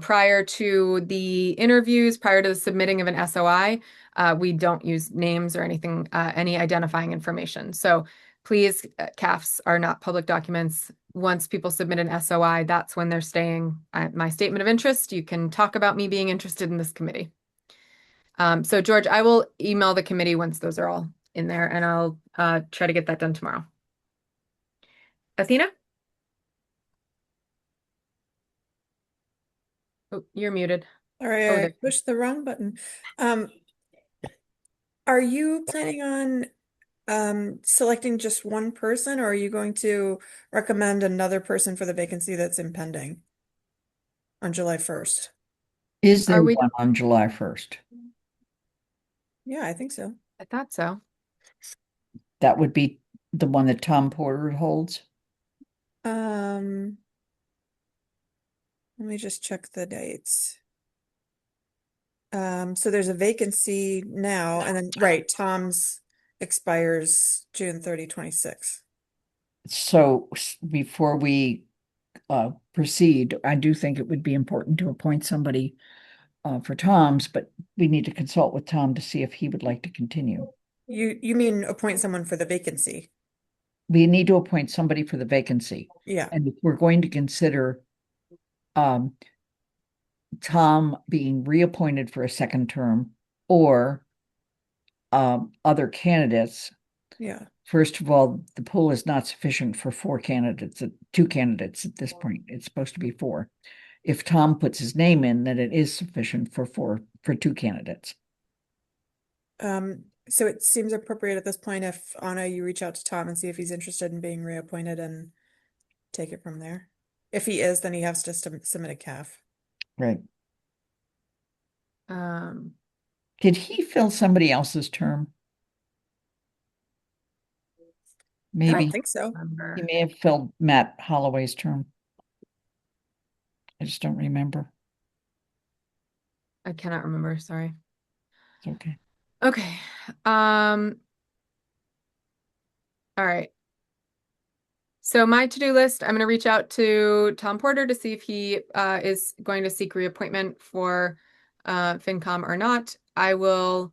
prior to the interviews, prior to the submitting of an SOI, we don't use names or anything, any identifying information. So please, CAFs are not public documents. Once people submit an SOI, that's when they're staying at my statement of interest. You can talk about me being interested in this committee. So George, I will email the committee once those are all in there, and I'll try to get that done tomorrow. Athena? Oh, you're muted.
All right,
Oh,
I
there.
pushed the wrong button. Are you planning on selecting just one person, or are you going to recommend another person for the vacancy that's impending on July 1st?
Is there
Are we?
one on July 1st?
Yeah, I think so.
I thought so.
That would be the one that Tom Porter holds.
Let me just check the dates. So there's a vacancy now, and then right, Tom's expires June 30, 26.
So before we proceed, I do think it would be important to appoint somebody for Tom's, but we need to consult with Tom to see if he would like to continue.
You mean appoint someone for the vacancy?
We need to appoint somebody for the vacancy.
Yeah.
And if we're going to consider Tom being reappointed for a second term or other candidates,
Yeah.
first of all, the pool is not sufficient for two candidates at this point. It's supposed to be four. If Tom puts his name in, then it is sufficient for two candidates.
So it seems appropriate at this point if Anna, you reach out to Tom and see if he's interested in being reappointed and take it from there. If he is, then he has to submit a CAF.
Right.
Um,
Did he fill somebody else's term?
I
Maybe
don't think so.
he may have filled Matt Holloway's term. I just don't remember.
I cannot remember, sorry.
Okay.
Okay. All right. So my to-do list, I'm going to reach out to Tom Porter to see if he is going to seek reappointment for FinCom or not. I will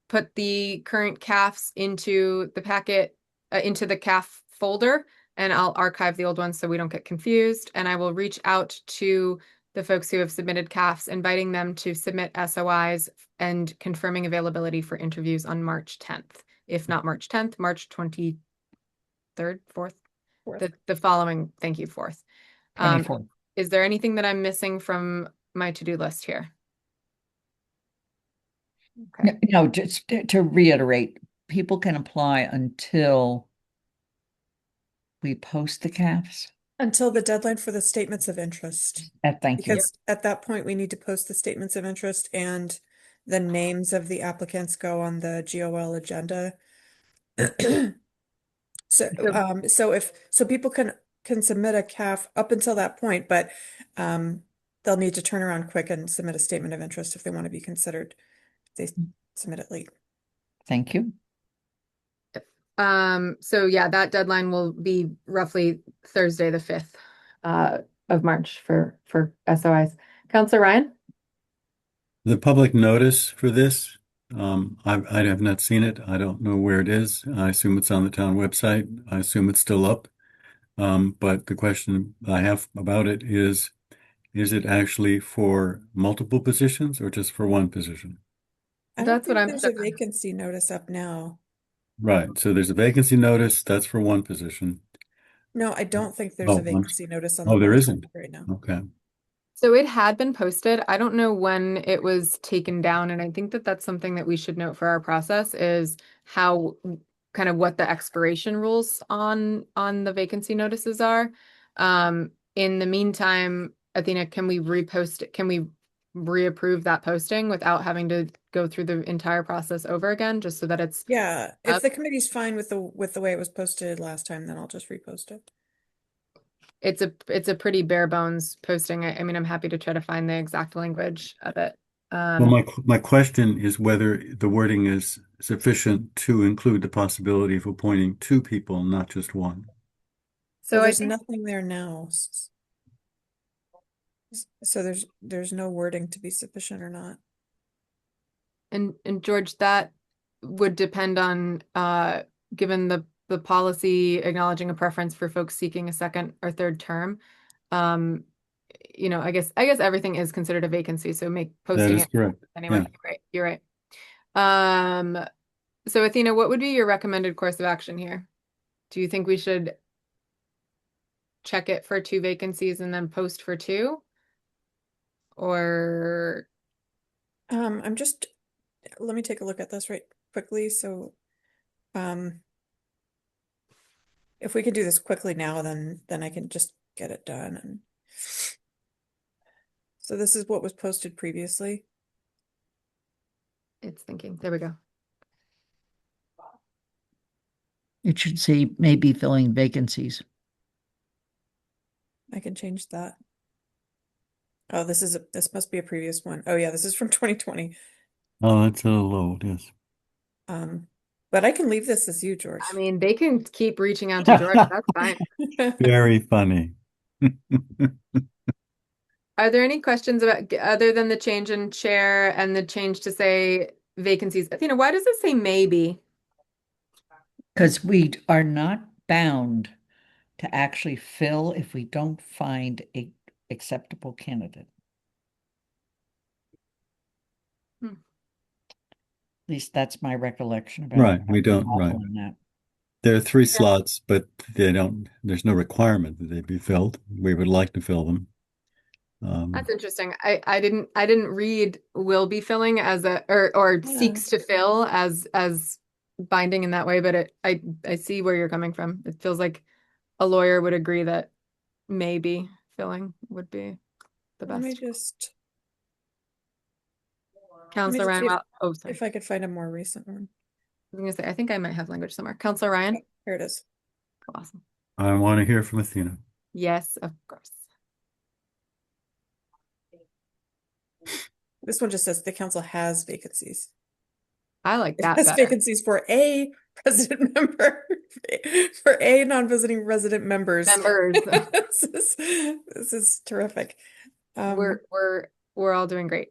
put the current CAFs into the packet, into the CAF folder, and I'll archive the old ones so we don't get confused. And I will reach out to the folks who have submitted CAFs, inviting them to submit SOIs and confirming availability for interviews on March 10th. If not March 10th, March 23rd, 4th, the following, thank you, 4th.
24.
Is there anything that I'm missing from my to-do list here? Okay.
No, just to reiterate, people can apply until we post the CAFs.
Until the deadline for the statements of interest.
Thank you.
Because at that point, we need to post the statements of interest and the names of the applicants go on the GOL agenda. So people can submit a CAF up until that point, but they'll need to turn around quick and submit a statement of interest if they want to be considered. If they submit it late.
Thank you.
So yeah, that deadline will be roughly Thursday, the 5th of March for SOIs. Counselor Ryan?
The public notice for this, I have not seen it. I don't know where it is. I assume it's on the town website. I assume it's still up. But the question I have about it is it actually for multiple positions or just for one position?
I
That's
don't
what
think
I'm
there's a vacancy notice up now.
Right. So there's a vacancy notice. That's for one position.
No, I don't think there's
Oh,
a vacancy notice on
oh,
the
there
website
isn't.
right now.
Okay.
So it had been posted. I don't know when it was taken down, and I think that that's something that we should note for our process is how kind of what the expiration rules on the vacancy notices are. In the meantime, Athena, can we repost it? Can we reapprove that posting without having to go through the entire process over again, just so that it's
Yeah, if
up?
the committee's fine with the way it was posted last time, then I'll just repost it.
It's a pretty bare bones posting. I mean, I'm happy to try to find the exact language of it.
Well, my question is whether the wording is sufficient to include the possibility of appointing two people, not just one.
So
Well,
I
there's
think
nothing there now. So there's no wording to be sufficient or not.
And George, that would depend on given the policy acknowledging a preference for folks seeking a second or third term. You know, I guess everything is considered a vacancy, so make
That
posting
is
it
correct.
anyone.
Yeah.
You're right. So Athena, what would be your recommended course of action here? Do you think we should check it for 2 vacancies and then post for 2? Or
I'm just, let me take a look at this right quickly. So, if we could do this quickly now, then I can just get it done. And so this is what was posted previously.
it's thinking, there we go.
It should say maybe filling vacancies.
I can change that. Oh, this must be a previous one. Oh yeah, this is from 2020.
Oh, that's a little old, yes.
But I can leave this as you, George.
I mean, they can keep reaching out to George. That's fine.
Very funny.
Are there any questions about other than the change in chair and the change to say vacancies? Athena, why does it say maybe?
Because we are not bound to actually fill if we don't find a acceptable candidate.
Hmm.
At least that's my recollection about
Right, we don't, right.
on that.
There are 3 slots, but there's no requirement that they be filled. We would like to fill them.
That's interesting. I didn't read will be filling as a or
Yeah.
seeks to fill as binding in that way, but I see where you're coming from. It feels like a lawyer would agree that maybe filling would be the
Let me
best.
just
Counselor
see
Ryan, oh, sorry.
if I could find a more recent one.
I was gonna say, I think I might have language somewhere. Counselor Ryan?
Here it is.
Awesome.
I want to hear from Athena.
Yes, of course.
This one just says the council has vacancies.
I like
It
that
has
better.
vacancies for a resident member, for a non-visiting resident members.
Members.
This is terrific.
We're all doing great.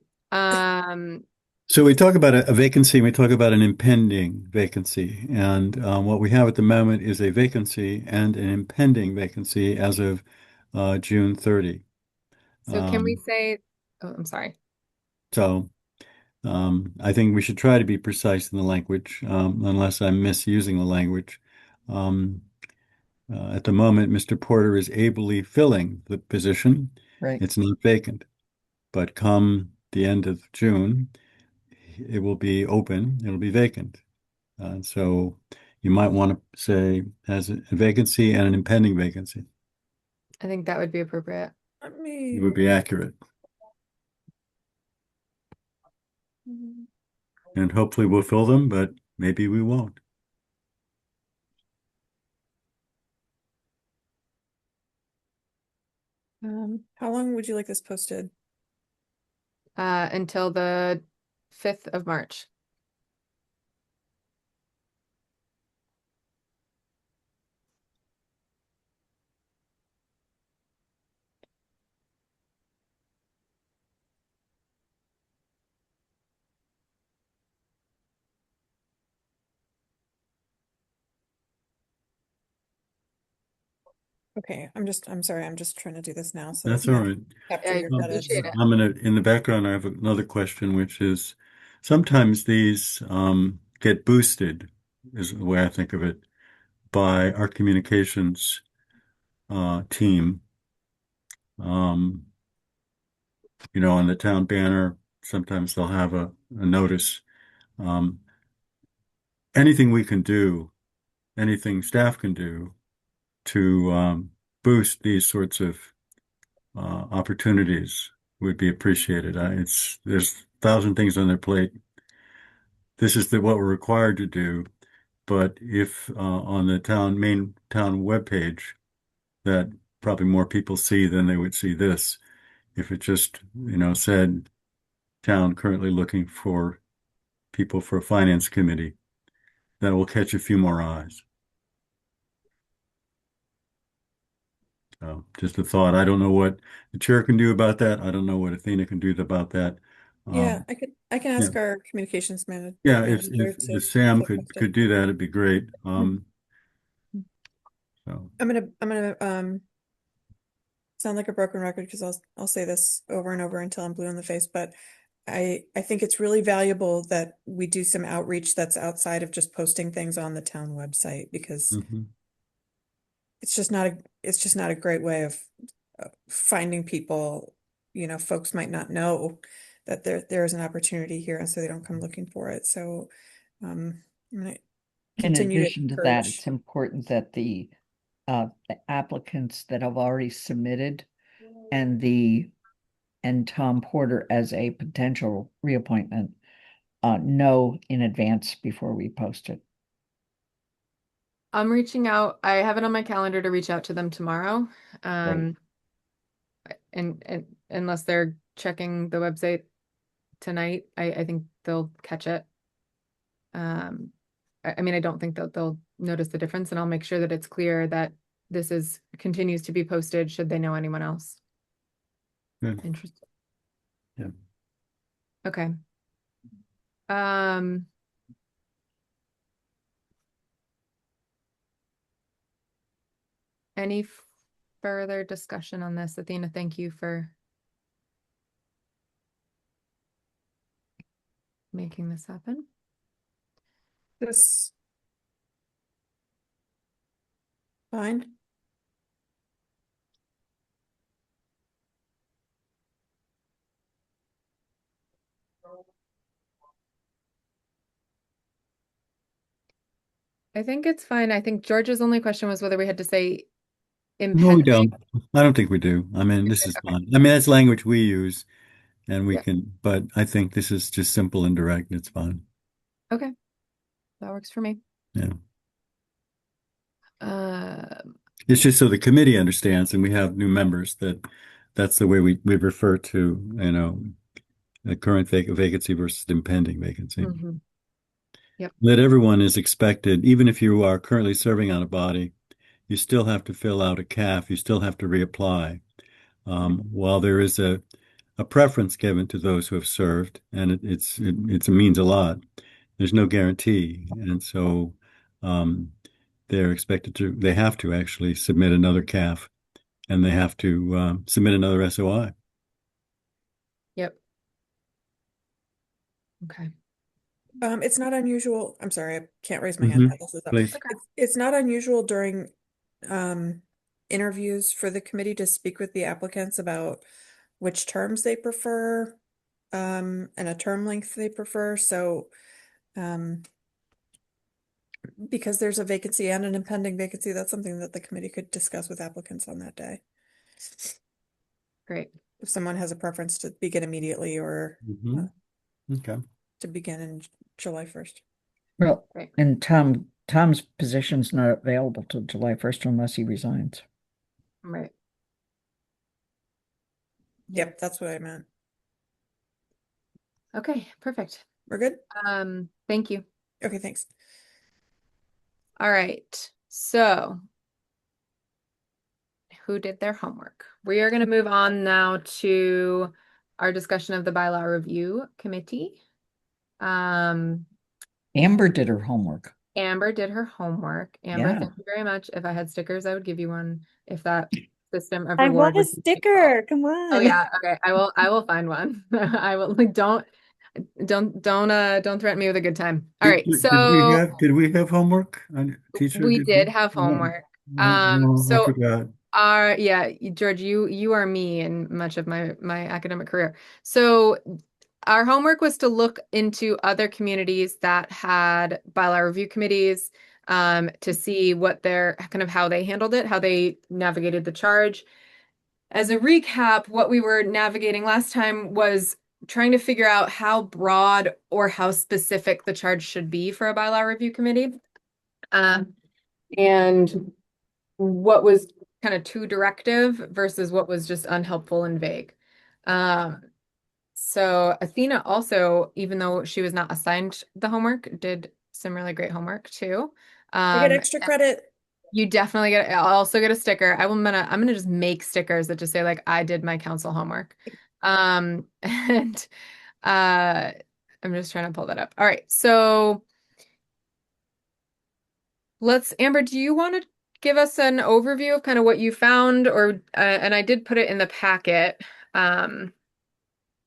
So we talk about a vacancy, we talk about an impending vacancy, and what we have at the moment is a vacancy and an impending vacancy as of June 30.
So can we
Um,
say, oh, I'm sorry.
so I think we should try to be precise in the language, unless I'm misusing the language. Um, at the moment, Mr. Porter is ably filling the position.
Right.
It's not vacant, but come the end of June, it will be open, it'll be vacant. So you might want to say as a vacancy and an impending vacancy.
I think that would be appropriate.
Let
It
me.
would be accurate. And hopefully we'll fill them, but maybe we won't.
How long would you like this posted?
Until the 5th of March.
Okay, I'm sorry, I'm just trying to do this now. So
That's
I
all
can
right.
capture your edits.
appreciate it.
I'm gonna, in the background, I have another question, which is sometimes these get boosted, is the way I think of it, by our communications team. Um, on the town banner, sometimes they'll have a notice. Um, anything we can do, anything staff can do to boost these sorts of opportunities would be appreciated. There's a thousand things on their plate. This is what we're required to do. But if on the main town webpage that probably more people see than they would see this, if it just, said town currently looking for people for a finance committee, that will catch a few more eyes. So just a thought. I don't know what the chair can do about that. I don't know what Athena can do about that.
Yeah,
Um,
I can
yeah.
ask our communications
Yeah,
manager
if Sam
to
could
post it.
could do that, it'd be great. So
I'm gonna sound like a broken record because I'll say this over and over until I'm blue in the face, but I think it's really valuable that we do some outreach that's outside of just posting things on the town website because
mhm.
it's just not a great way of finding people. Folks might not know that there is an opportunity here, and so they don't come looking for it. So I'm gonna
In
continue to
addition to that,
encourage.
it's important that the applicants that have already submitted and Tom Porter as a potential reappointment know in advance before we post it.
I'm reaching out. I have it on my calendar to reach out to them tomorrow. And unless they're checking the website tonight, I think they'll catch it. I mean, I don't think that they'll notice the difference, and I'll make sure that it's clear that this continues to be posted should they know anyone else.
Good.
Interesting.
Yeah.
Okay. Any further discussion on this? Athena, thank you for making this happen.
This fine.
I think it's fine. I think George's only question was whether we had to say
No, we
impending.
don't. I don't think we do. I mean, this is fine. I mean, that's language we use, and we can. But I think this is just simple and direct. It's fine.
Okay, that works for me.
Yeah.
Um,
It's just so the committee understands, and we have new members that that's the way we refer to, a current vacancy versus impending vacancy.
Mhm. Yep.
That everyone is expected, even if you are currently serving on a body, you still have to fill out a CAF, you still have to reapply. While there is a preference given to those who have served, and it means a lot, there's no guarantee. And so they have to actually submit another CAF, and they have to submit another SOI.
Yep. Okay.
It's not unusual. I'm sorry, I can't raise my hand.
Mhm.
This is up.
Please.
Okay.
It's not unusual during interviews for the committee to speak with the applicants about which terms they prefer, and a term length they prefer. So, because there's a vacancy and an impending vacancy, that's something that the committee could discuss with applicants on that day.
Great.
If someone has a preference to begin immediately or
Mhm. Okay.
to begin in July 1st.
Well,
Right.
and Tom's position's not available till July 1st unless he resigns.
Right.
Yep, that's what I meant.
Okay, perfect.
We're good?
Thank you.
Okay, thanks.
All right. So who did their homework? We are going to move on now to our discussion of the bylaw review committee.
Amber did her homework.
Amber did her homework. Amber,
Yeah.
thank you very much. If I had stickers, I would give you one if that system of
I
reward
want a
would be paid
sticker. Come
for.
on.
Oh yeah, okay. I will find one. I will like don't threaten me with a good time. All right. So
Did we have homework? Teacher,
we did
we?
have homework.
No, I
So
forgot.
yeah, George, you are me in much of my academic career. So our homework was to look into other communities that had bylaw review committees, to see what their kind of how they handled it, how they navigated the charge. As a recap, what we were navigating last time was trying to figure out how broad or how specific the charge should be for a bylaw review committee. And what was kind of too directive versus what was just unhelpful and vague. So Athena also, even though she was not assigned the homework, did some really great homework too.
I get extra credit.
You definitely get. I'll also get a sticker. I'm gonna just make stickers that just say like I did my council homework. And I'm just trying to pull that up. All right, so Amber, do you want to give us an overview of kind of what you found, or and I did put it in the packet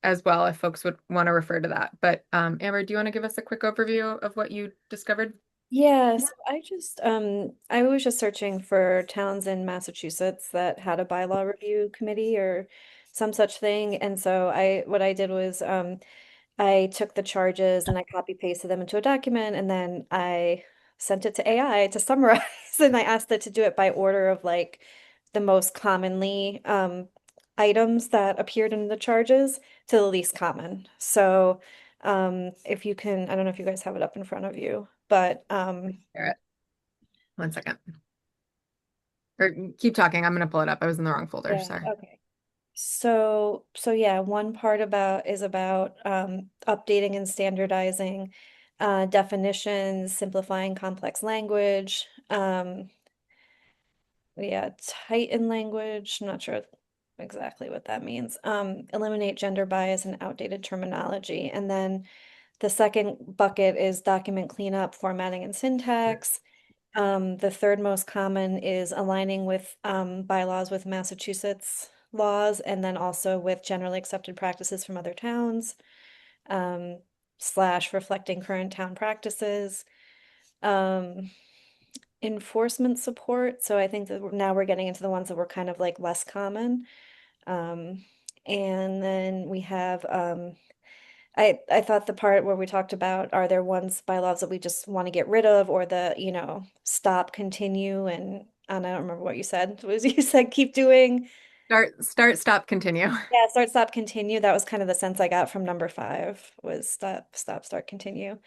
as well if folks would want to refer to that. But Amber, do you want to give us a quick overview of what you discovered?
Yeah, so I was just searching for towns in Massachusetts that had a bylaw review committee or some such thing. And so what I did was I took the charges and I copy pasted them into a document and then I sent it to AI to summarize and I asked it to do it by order of like the most commonly items that appeared in the charges to the least common. So if you can, I don't know if you guys have it up in front of you, but
Share it. 1 second. Or keep talking. I'm gonna pull it up. I was in the wrong folder.
yeah,
Sorry.
okay. So yeah, one part is about updating and standardizing definitions, simplifying complex language, yeah, tighten language. I'm not sure exactly what that means. Eliminate gender bias and outdated terminology. And then the second bucket is document cleanup, formatting, and syntax. The third most common is aligning with bylaws with Massachusetts laws and then also with generally accepted practices from other towns, / reflecting current town practices. Enforcement support. So I think that now we're getting into the ones that were kind of like less common. And then we have I thought the part where we talked about are there ones bylaws that we just want to get rid of or the stop, continue, and I don't remember what you said. Was you said keep doing?
Start, stop, continue.
Yeah, start, stop, continue. That was kind of the sense I got from number 5 was stop, start, continue.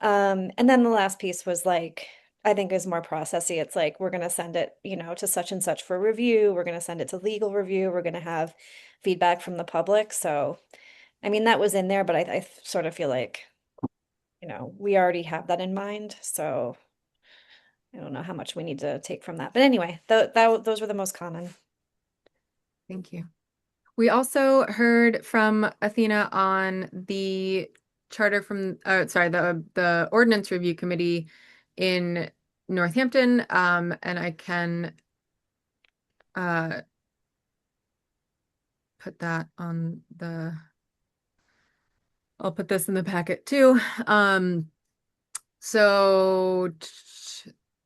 And then the last piece was like, I think is more processy. It's like, we're going to send it, to such and such for review. We're going to send it to legal review. We're going to have feedback from the public. So I mean, that was in there, but I sort of feel like, we already have that in mind, so I don't know how much we need to take from that. But anyway, those were the most common.
Thank you. We also heard from Athena on the charter from, sorry, the ordinance review committee in Northampton, and I can put that on the, I'll put this in the packet too. So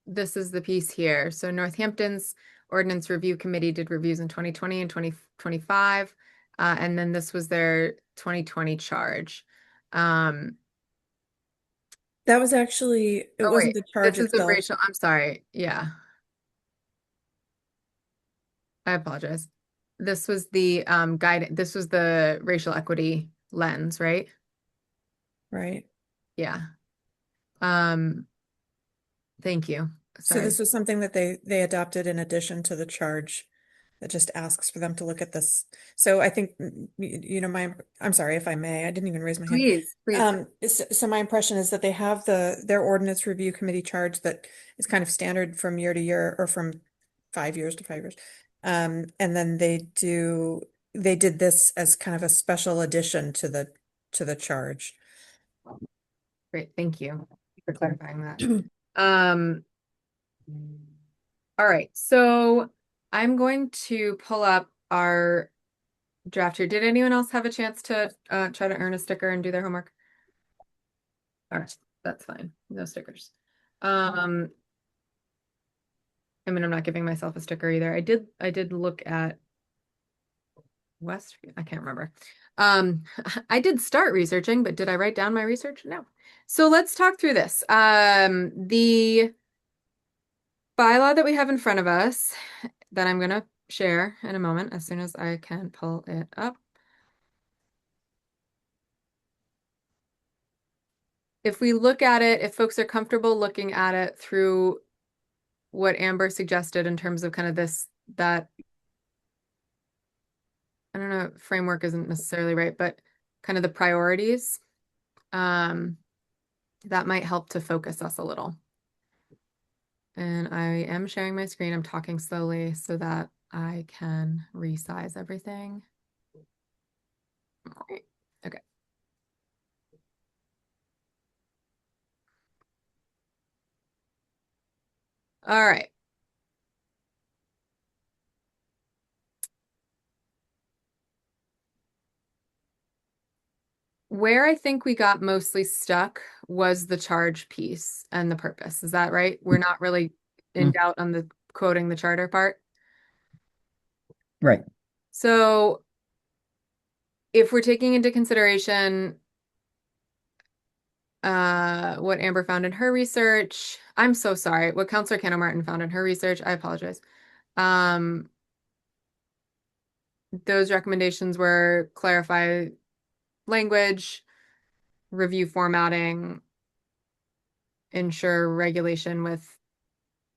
this is the piece here. So Northampton's Ordinance Review Committee did reviews in 2020 and 2025. And then this was their 2020 charge.
That was actually, it
Oh,
wasn't
wait,
the charge
this is the
itself.
racial, I'm sorry. Yeah. I apologize. This was the this was the racial equity lens, right?
Right.
Yeah. Thank you.
So
Sorry.
this was something that they adopted in addition to the charge that just asks for them to look at this. So I think, I'm sorry if I may, I didn't even raise my hand.
Please.
So my impression is that they have their ordinance review committee charge that is kind of standard from year to year or from 5 years to 5 years. And then they did this as kind of a special addition to the charge.
Great, thank you for clarifying that. All right, so I'm going to pull up our draft here. Did anyone else have a chance to try to earn a sticker and do their homework? All right, that's fine. No stickers. I mean, I'm not giving myself a sticker either. I did look at West, I can't remember. I did start researching, but did I write down my research? No. So let's talk through this. The bylaw that we have in front of us that I'm going to share in a moment as soon as I can pull it up. If we look at it, if folks are comfortable looking at it through what Amber suggested in terms of kind of that, I don't know, framework isn't necessarily right, but kind of the priorities, that might help to focus us a little. And I am sharing my screen. I'm talking slowly so that I can resize everything. All right. Okay. All right. Where I think we got mostly stuck was the charge piece and the purpose. Is that right? We're not really in doubt on the quoting the charter part.
Right.
So if we're taking into consideration what Amber found in her research, I'm so sorry, what Counselor Cano-Martin found in her research, I apologize. Those recommendations were clarify language, review formatting, ensure regulation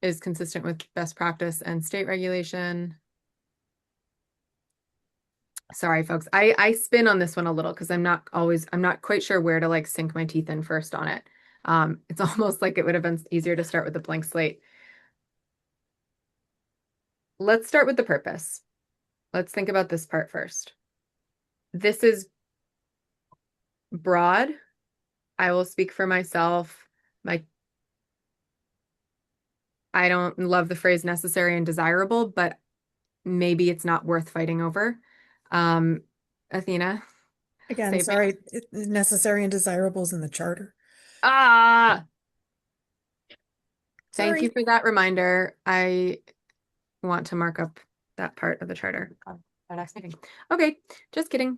is consistent with best practice and state regulation. Sorry, folks. I spin on this one a little because I'm not quite sure where to like sink my teeth in first on it. It's almost like it would have been easier to start with a blank slate. Let's start with the purpose. Let's think about this part first. This is broad. I will speak for myself. I don't love the phrase necessary and desirable, but maybe it's not worth fighting over. Athena?
Again,
save me.
sorry, necessary and desirables in the charter.
Thank
Sorry.
you for that reminder. I want to mark up that part of the charter. Our next meeting. Okay, just kidding.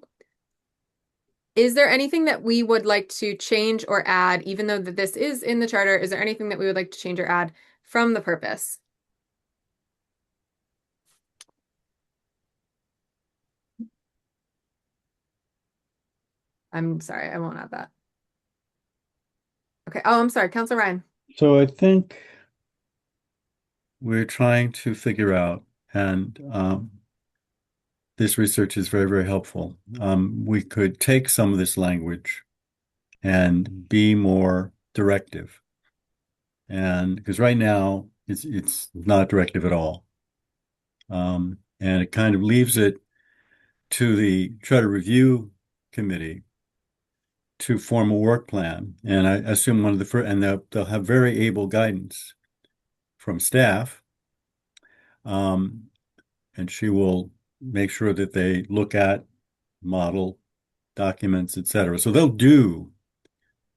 Is there anything that we would like to change or add, even though that this is in the charter? Is there anything that we would like to change or add from the purpose? I'm sorry, I won't add that. Okay. Oh, I'm sorry, Councilor Ryan.
So I think we're trying to figure out, and this research is very, very helpful. We could take some of this language and be more directive. And because right now it's not directive at all. And it kind of leaves it to the Charter Review Committee to form a work plan. And I assume one of the first, and they'll have very able guidance from staff. And she will make sure that they look at model documents, etc. So they'll do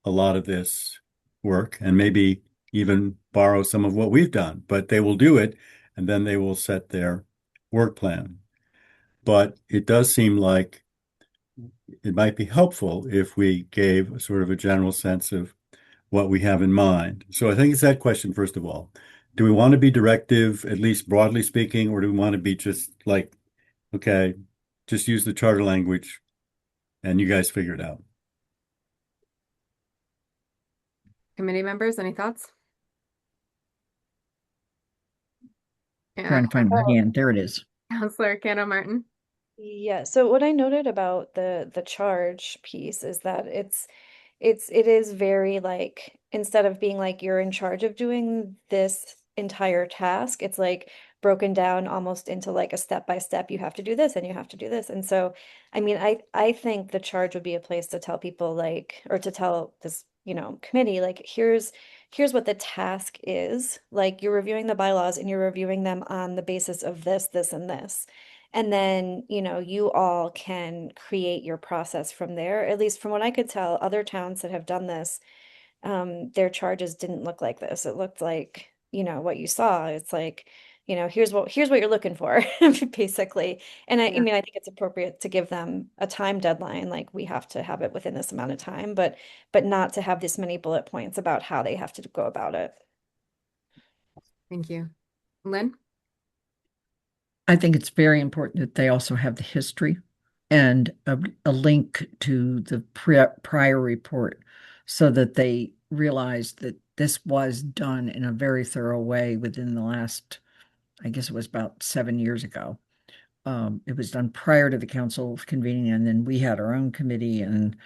a lot of this work and maybe even borrow some of what we've done, but they will do it and then they will set their work plan. But it does seem like it might be helpful if we gave a sort of a general sense of what we have in mind. So I think it's that question, first of all. Do we want to be directive, at least broadly speaking, or do we want to be just like, okay, just use the charter language and you guys figure it out?
Committee members, any thoughts?
Trying to find my hand. There it is.
Counselor Cano Martin.
Yeah, so what I noted about the charge piece is that it is very like, instead of being like you're in charge of doing this entire task, it's like broken down almost into like a step by step, you have to do this and you have to do this. And so I mean, I think the charge would be a place to tell people like, or to tell this, committee, like here's what the task is. Like you're reviewing the bylaws and you're reviewing them on the basis of this, this, and this. And then, you all can create your process from there. At least from what I could tell, other towns that have done this, their charges didn't look like this. It looked like, what you saw. It's like, here's what you're looking for, basically. And I
Yeah.
mean, I think it's appropriate to give them a time deadline, like we have to have it within this amount of time, but not to have this many bullet points about how they have to go about it.
Thank you. Lynn?
I think it's very important that they also have the history and a link to the prior report so that they realize that this was done in a very thorough way within the last, I guess it was about 7 years ago. It was done prior to the council convening, and then we had our own committee, and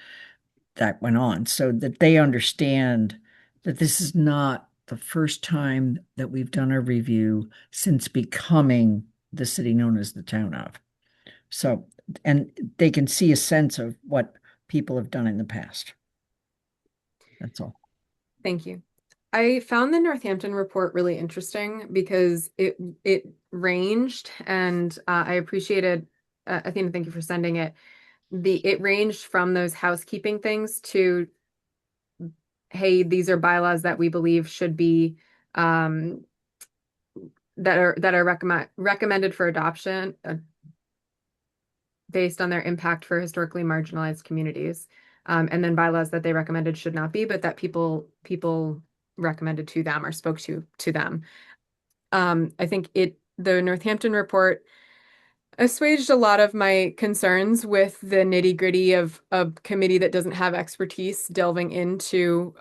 that went on, so that they understand that this is not the first time that we've done a review since becoming the city known as the town of. So, and they can see a sense of what people have done in the past. That's all.
Thank you. I found the Northampton report really interesting because it ranged, and I appreciated, Athena, thank you for sending it. It ranged from those housekeeping things to, hey, these are bylaws that we believe should be that are recommended for adoption based on their impact for historically marginalized communities, and then bylaws that they recommended should not be, but that people recommended to them or spoke to them. I think the Northampton report assuaged a lot of my concerns with the nitty-gritty of a committee that doesn't have expertise delving into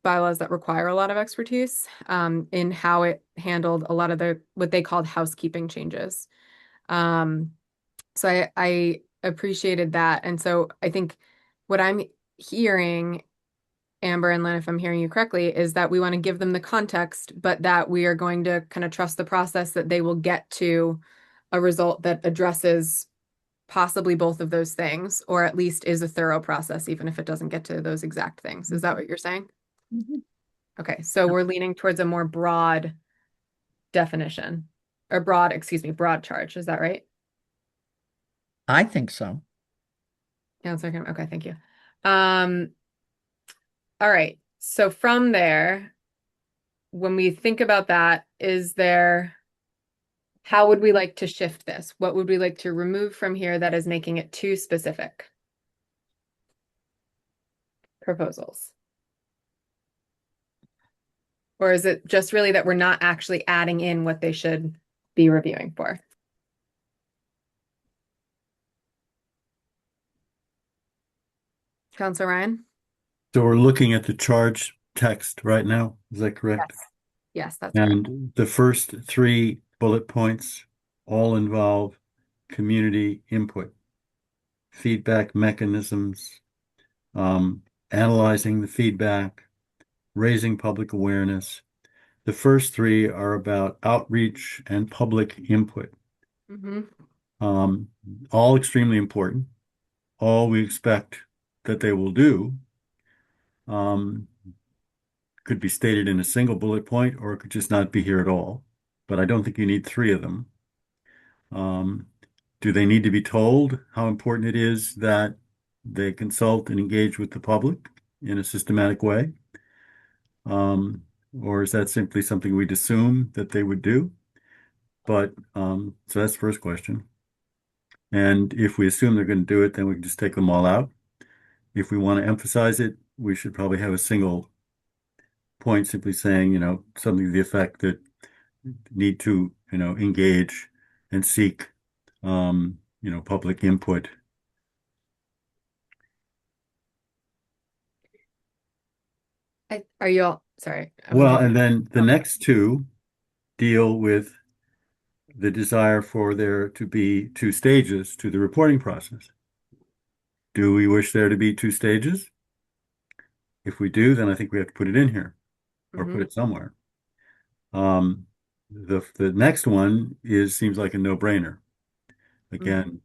bylaws that require a lot of expertise in how it handled a lot of what they called housekeeping changes. So I appreciated that. And so I think what I'm hearing, Amber and Lynn, if I'm hearing you correctly, is that we want to give them the context, but that we are going to kind of trust the process that they will get to a result that addresses possibly both of those things, or at least is a thorough process, even if it doesn't get to those exact things. Is that what you're saying?
Mhm.
Okay, so we're leaning towards a more broad definition, or broad charge. Is that right?
I think so.
Counselor Kim, okay, thank you. All right, so from there, when we think about that, how would we like to shift this? What would we like to remove from here that is making it too specific? Proposals. Or is it just really that we're not actually adding in what they should be reviewing for? Counselor Ryan?
So we're looking at the charge text right now. Is that correct?
Yes, that's correct.
And the first 3 bullet points all involve community input, feedback mechanisms, analyzing the feedback, raising public awareness. The first three are about outreach and public input. All extremely important. All we expect that they will do could be stated in a single bullet point, or it could just not be here at all. But I don't think you need three of them. Do they need to be told how important it is that they consult and engage with the public in a systematic way? Or is that simply something we'd assume that they would do? But so that's the first question. And if we assume they're going to do it, then we can just take them all out. If we want to emphasize it, we should probably have a single point simply saying, something to the effect that need to, engage and seek, public input.
Are you all, sorry.
Well, and then the next two deal with the desire for there to be two stages to the reporting process. Do we wish there to be two stages? If we do, then I think we have to put it in here or put it somewhere. The next one seems like a no-brainer. Again,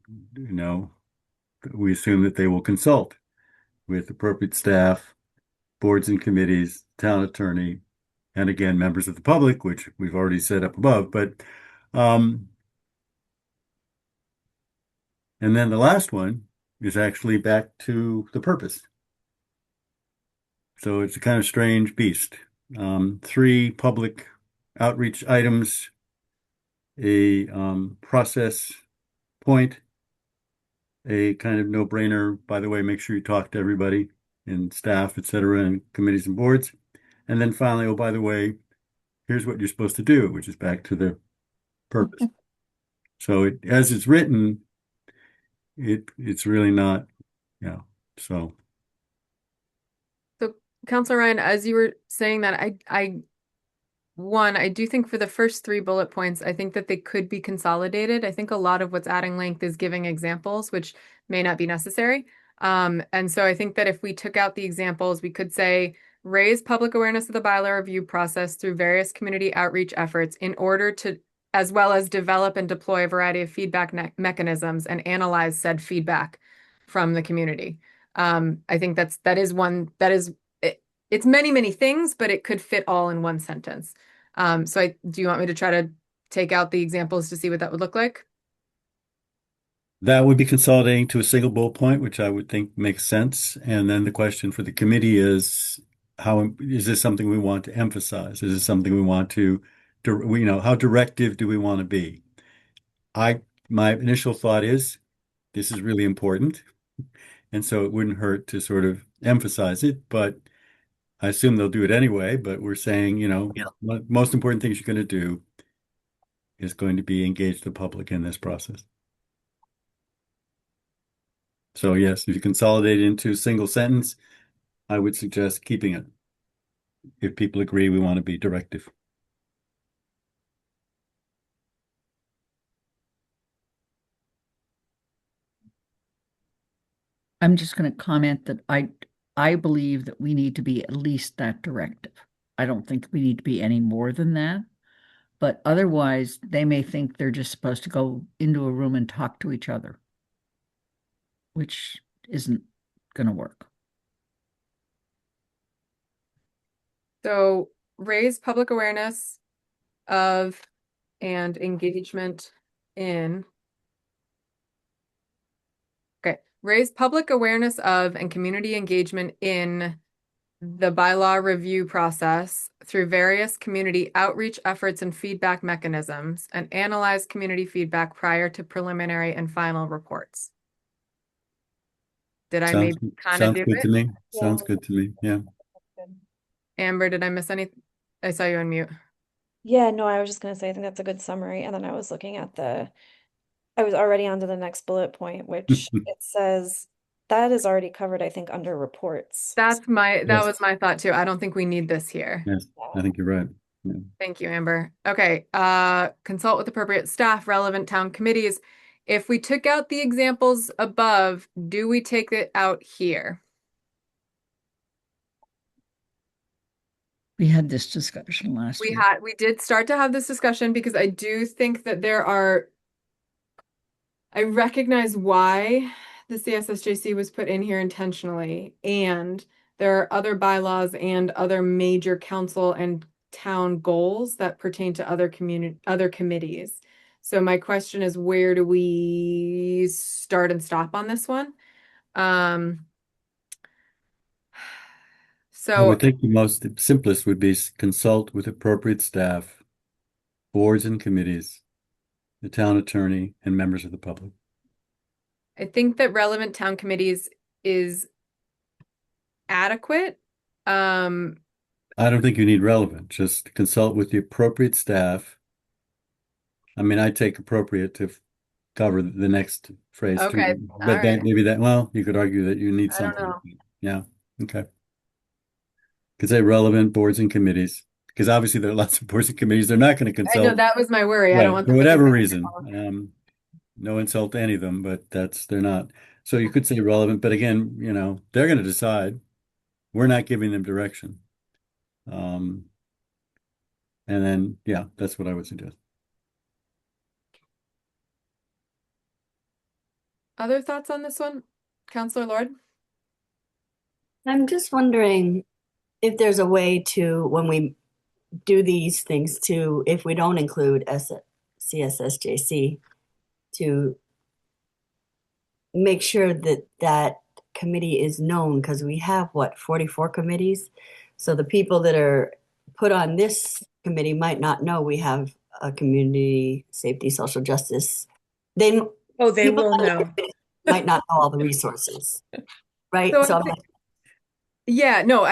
we assume that they will consult with appropriate staff, boards and committees, town attorney, and again, members of the public, which we've already set up above. But and then the last one is actually back to the purpose. So it's a kind of strange beast. 3 public outreach items, a process point, a kind of no-brainer. By the way, make sure you talk to everybody and staff, et cetera, and committees and boards. And then finally, oh, by the way, here's what you're supposed to do, which is back to the purpose. So as it's written, it's really not, so.
So Councilor Ryan, as you were saying that, I do think for the first 3 bullet points, I think that they could be consolidated. I think a lot of what's adding length is giving examples, which may not be necessary. And so I think that if we took out the examples, we could say, raise public awareness of the bylaw review process through various community outreach efforts in order to, as well as develop and deploy a variety of feedback mechanisms and analyze said feedback from the community. I think it's many, many things, but it could fit all in one sentence. So do you want me to try to take out the examples to see what that would look like?
That would be consolidating to a single bullet point, which I would think makes sense. And then the question for the committee is, is this something we want to emphasize? Is this something we want to, how directive do we want to be? My initial thought is, this is really important. And so it wouldn't hurt to sort of emphasize it, but I assume they'll do it anyway. But we're saying, most important things you're going to do is going to be engage the public in this process. So yes, if you consolidate it into a single sentence, I would suggest keeping it. If people agree we want to be directive.
I'm just going to comment that I believe that we need to be at least that directive. I don't think we need to be any more than that. But otherwise, they may think they're just supposed to go into a room and talk to each other, which isn't going to work.
So raise public awareness of and engagement in. Okay, raise public awareness of and community engagement in the bylaw review process through various community outreach efforts and feedback mechanisms, and analyze community feedback prior to preliminary and final reports. Did I maybe kind of do
good
it?
to me. Sounds good to me. Yeah.
Amber, did I miss anything? I saw you on mute.
Yeah, no, I was just gonna say, I think that's a good summary. And then I was looking at I was already on to the next bullet point, which it says that is already covered, I think, under reports.
That was my thought too. I don't think we need this here.
Yes, I think you're right. Yeah.
Thank you, Amber. Okay, consult with appropriate staff, relevant town committees. If we took out the examples above, do we take it out here?
We had this discussion last week.
We did start to have this discussion because I do think that I recognize why the CSSJC was put in here intentionally, and there are other bylaws and other major council and town goals that pertain to other committees. So my question is, where do we start and stop on this one?
I
So
would think the simplest would be consult with appropriate staff, boards and committees, the town attorney, and members of the public.
I think that relevant town committees is adequate.
I don't think you need relevant, just consult with the appropriate staff. I mean, I take appropriate to cover the next phrase
Okay,
too.
all
But then
right.
maybe well, you could argue that you need
I don't
something.
know.
Yeah, okay. Could say relevant boards and committees, because obviously there are lots of boards and committees they're not going to
I know
consult.
that was my worry. I
Right,
don't want
for
them to
whatever
think
reason. No insult to any of them, but they're not. So you could say relevant, but again, they're going to decide. We're not giving them direction. And then, yeah, that's what I would suggest.
Other thoughts on this one? Counselor Lord?
I'm just wondering if there's a way to, when we do these things, to, if we don't include CSSJC, to make sure that that committee is known, because we have, 44 committees? So the people that are put on this committee might not know we have a community safety, social justice. They
Oh, they
people
will
on the
know.
committee might not know all the resources, right?
So I
So I'm
think-
like,
Yeah, no,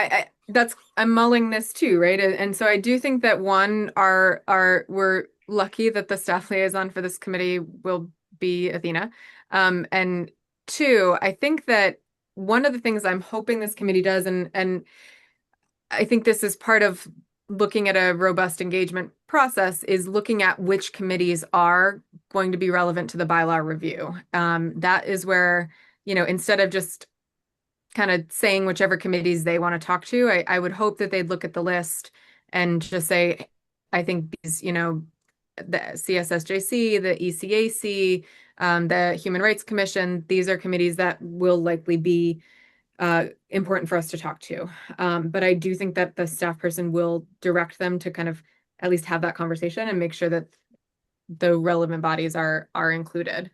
I'm mulling this too, right? And so I do think that one, we're lucky that the staff liaison for this committee will be Athena. And two, I think that one of the things I'm hoping this committee does, and I think this is part of looking at a robust engagement process, is looking at which committees are going to be relevant to the bylaw review. That is where, instead of just kind of saying whichever committees they want to talk to, I would hope that they'd look at the list and just say, I think these, the CSSJC, the ECAC, the Human Rights Commission, these are committees that will likely be important for us to talk to. But I do think that the staff person will direct them to kind of at least have that conversation and make sure that the relevant bodies are included.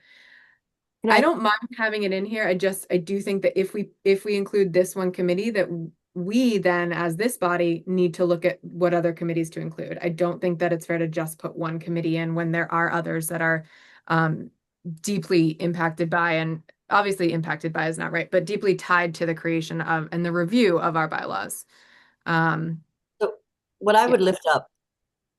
I don't mind having it in here. I do think that if we include this one committee, that we then, as this body, need to look at what other committees to include. I don't think that it's fair to just put one committee in when there are others that are deeply impacted by, and obviously impacted by is not right, but deeply tied to the creation of and the review of our bylaws.
so what I would lift up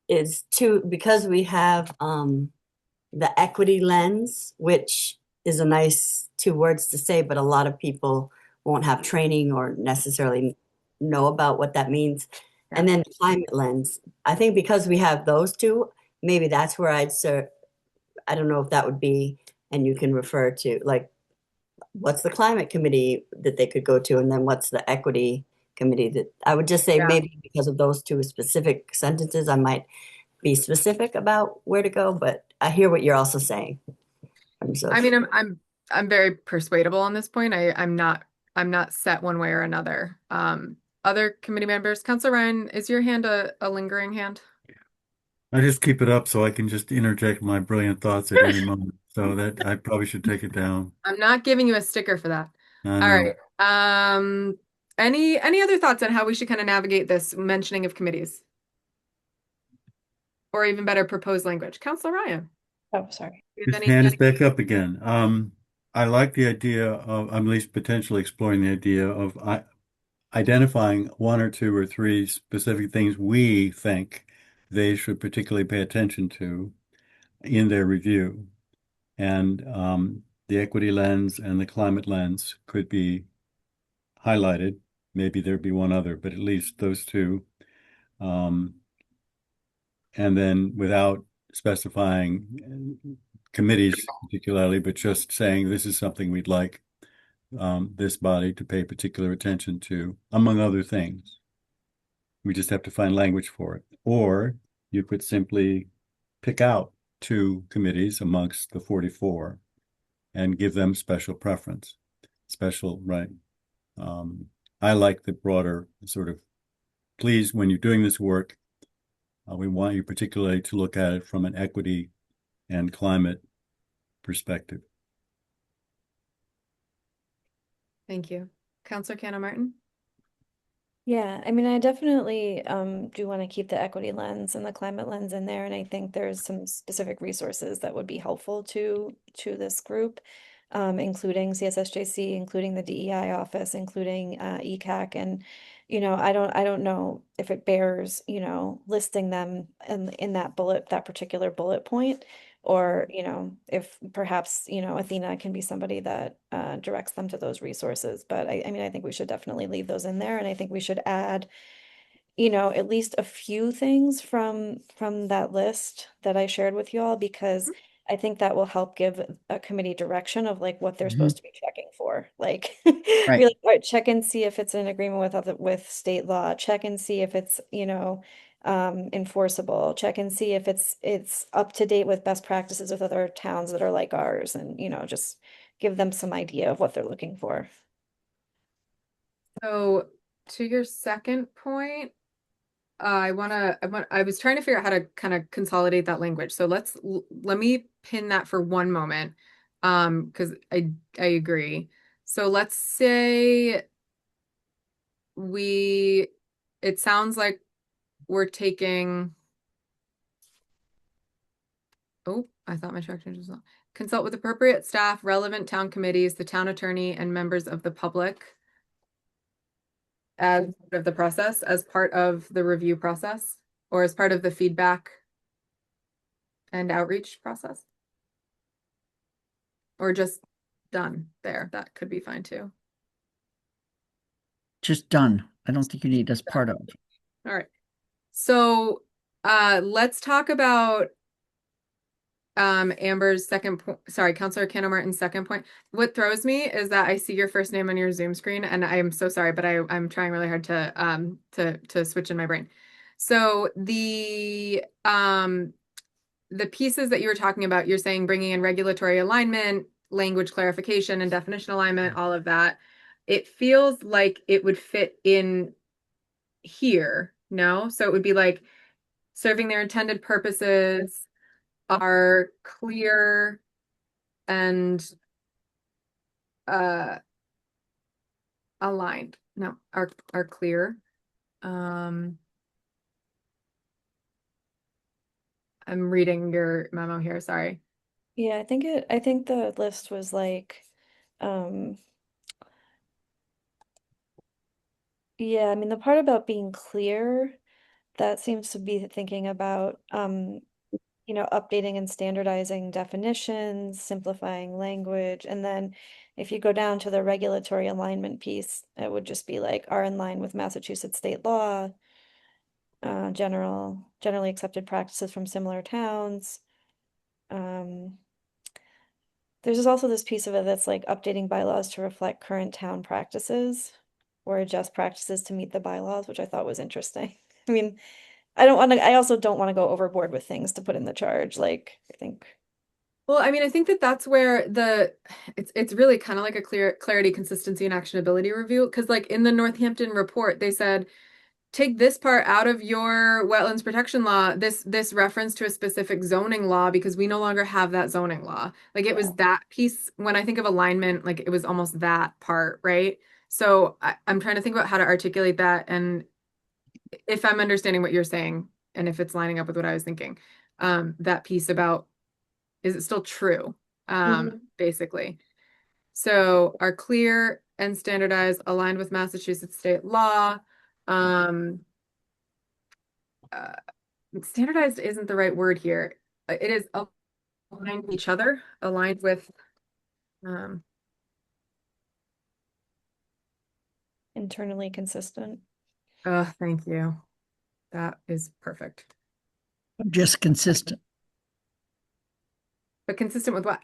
is because we have the equity lens, which is a nice 2 words to say, but a lot of people won't have training or necessarily know about what that means.
Yeah.
And then the climate lens. I think because we have those two, maybe that's where I don't know if that would be, and you can refer to, like, what's the climate committee that they could go to, and then what's the equity committee that I would just say,
Yeah.
maybe because of those two specific sentences, I might be specific about where to go, but I hear what you're also saying.
I mean, I'm very persuadable on this point. I'm not set one way or another. Other committee members, Councilor Ryan, is your hand a lingering hand?
I just keep it up so I can just interject my brilliant thoughts at any moment. So that I probably should take it down.
I'm not giving you a sticker for that.
I
All
know.
right. Any other thoughts on how we should kind of navigate this mentioning of committees? Or even better, proposed language. Councilor Ryan.
Oh, sorry.
do you have
His hand is
any-
back up again. I like the idea of, I'm at least potentially exploring the idea of identifying 1 or 2 or 3 specific things we think they should particularly pay attention to in their review. And the equity lens and the climate lens could be highlighted. Maybe there'd be one other, but at least those 2. And then without specifying committees particularly, but just saying this is something we'd like this body to pay particular attention to, among other things. We just have to find language for it. Or you could simply pick out 2 committees amongst the 44 and give them special preference. Special, right? I like the broader sort of, please, when you're doing this work, we want you particularly to look at it from an equity and climate perspective.
Thank you. Counselor Cannon Martin?
Yeah, I mean, I definitely do want to keep the equity lens and the climate lens in there, and I think there's some specific resources that would be helpful to this group, including CSSJC, including the DEI office, including ECAC, and I don't know if it bears listing them in that particular bullet point, or if perhaps Athena can be somebody that directs them to those resources. But I mean, I think we should definitely leave those in there, and I think we should add at least a few things from that list that I shared with you all, because I think that will help give a committee direction of like what they're supposed to be checking for. Like,
Right.
really, all right, check and see if it's in agreement with state law. Check and see if it's enforceable. Check and see if it's up to date with best practices with other towns that are like ours, and just give them some idea of what they're looking for.
So to your second point, I was trying to figure out how to kind of consolidate that language. So let me pin that for one moment. Because I agree. So let's say it sounds like we're taking, oh, I thought my track change was on. Consult with appropriate staff, relevant town committees, the town attorney, and members of the public as part of the process, as part of the review process, or as part of the feedback and outreach process. Or just done there. That could be fine too.
Just done. I don't think you need as part of.
All right. So let's talk about Amber's second point. Sorry, Counselor Cannon Martin's second point. What throws me is that I see your first name on your Zoom screen, and I am so sorry, but I'm trying really hard to switch in my brain. So the pieces that you were talking about, you're saying bringing in regulatory alignment, language clarification, and definition alignment, all of that. It feels like it would fit in here, no? So it would be like serving their intended purposes, are clear and aligned. No, are clear. I'm reading your memo here, sorry.
Yeah, I think the list was like, yeah, I mean, the part about being clear, that seems to be thinking about, updating and standardizing definitions, simplifying language. And then if you go down to the regulatory alignment piece, it would just be like, are in line with Massachusetts state law, generally accepted practices from similar towns. There's also this piece of it that's like updating bylaws to reflect current town practices or adjust practices to meet the bylaws, which I thought was interesting. I mean, I also don't want to go overboard with things to put in the charge. Like, I think.
Well, I mean, I think that's where it's really kind of like a clarity, consistency, and actionability review. Because like in the Northampton report, they said, take this part out of your wetlands protection law, this reference to a specific zoning law, because we no longer have that zoning law. Like it was that piece. When I think of alignment, like it was almost that part, right? So I'm trying to think about how to articulate that, and if I'm understanding what you're saying, and if it's lining up with what I was thinking, that piece about, is it still true? Basically. So are clear and standardized, aligned with Massachusetts state law. Standardized isn't the right word here. It is aligned with each other, aligned with
Internally consistent.
Thank you. That is perfect.
Just consistent.
But consistent with what?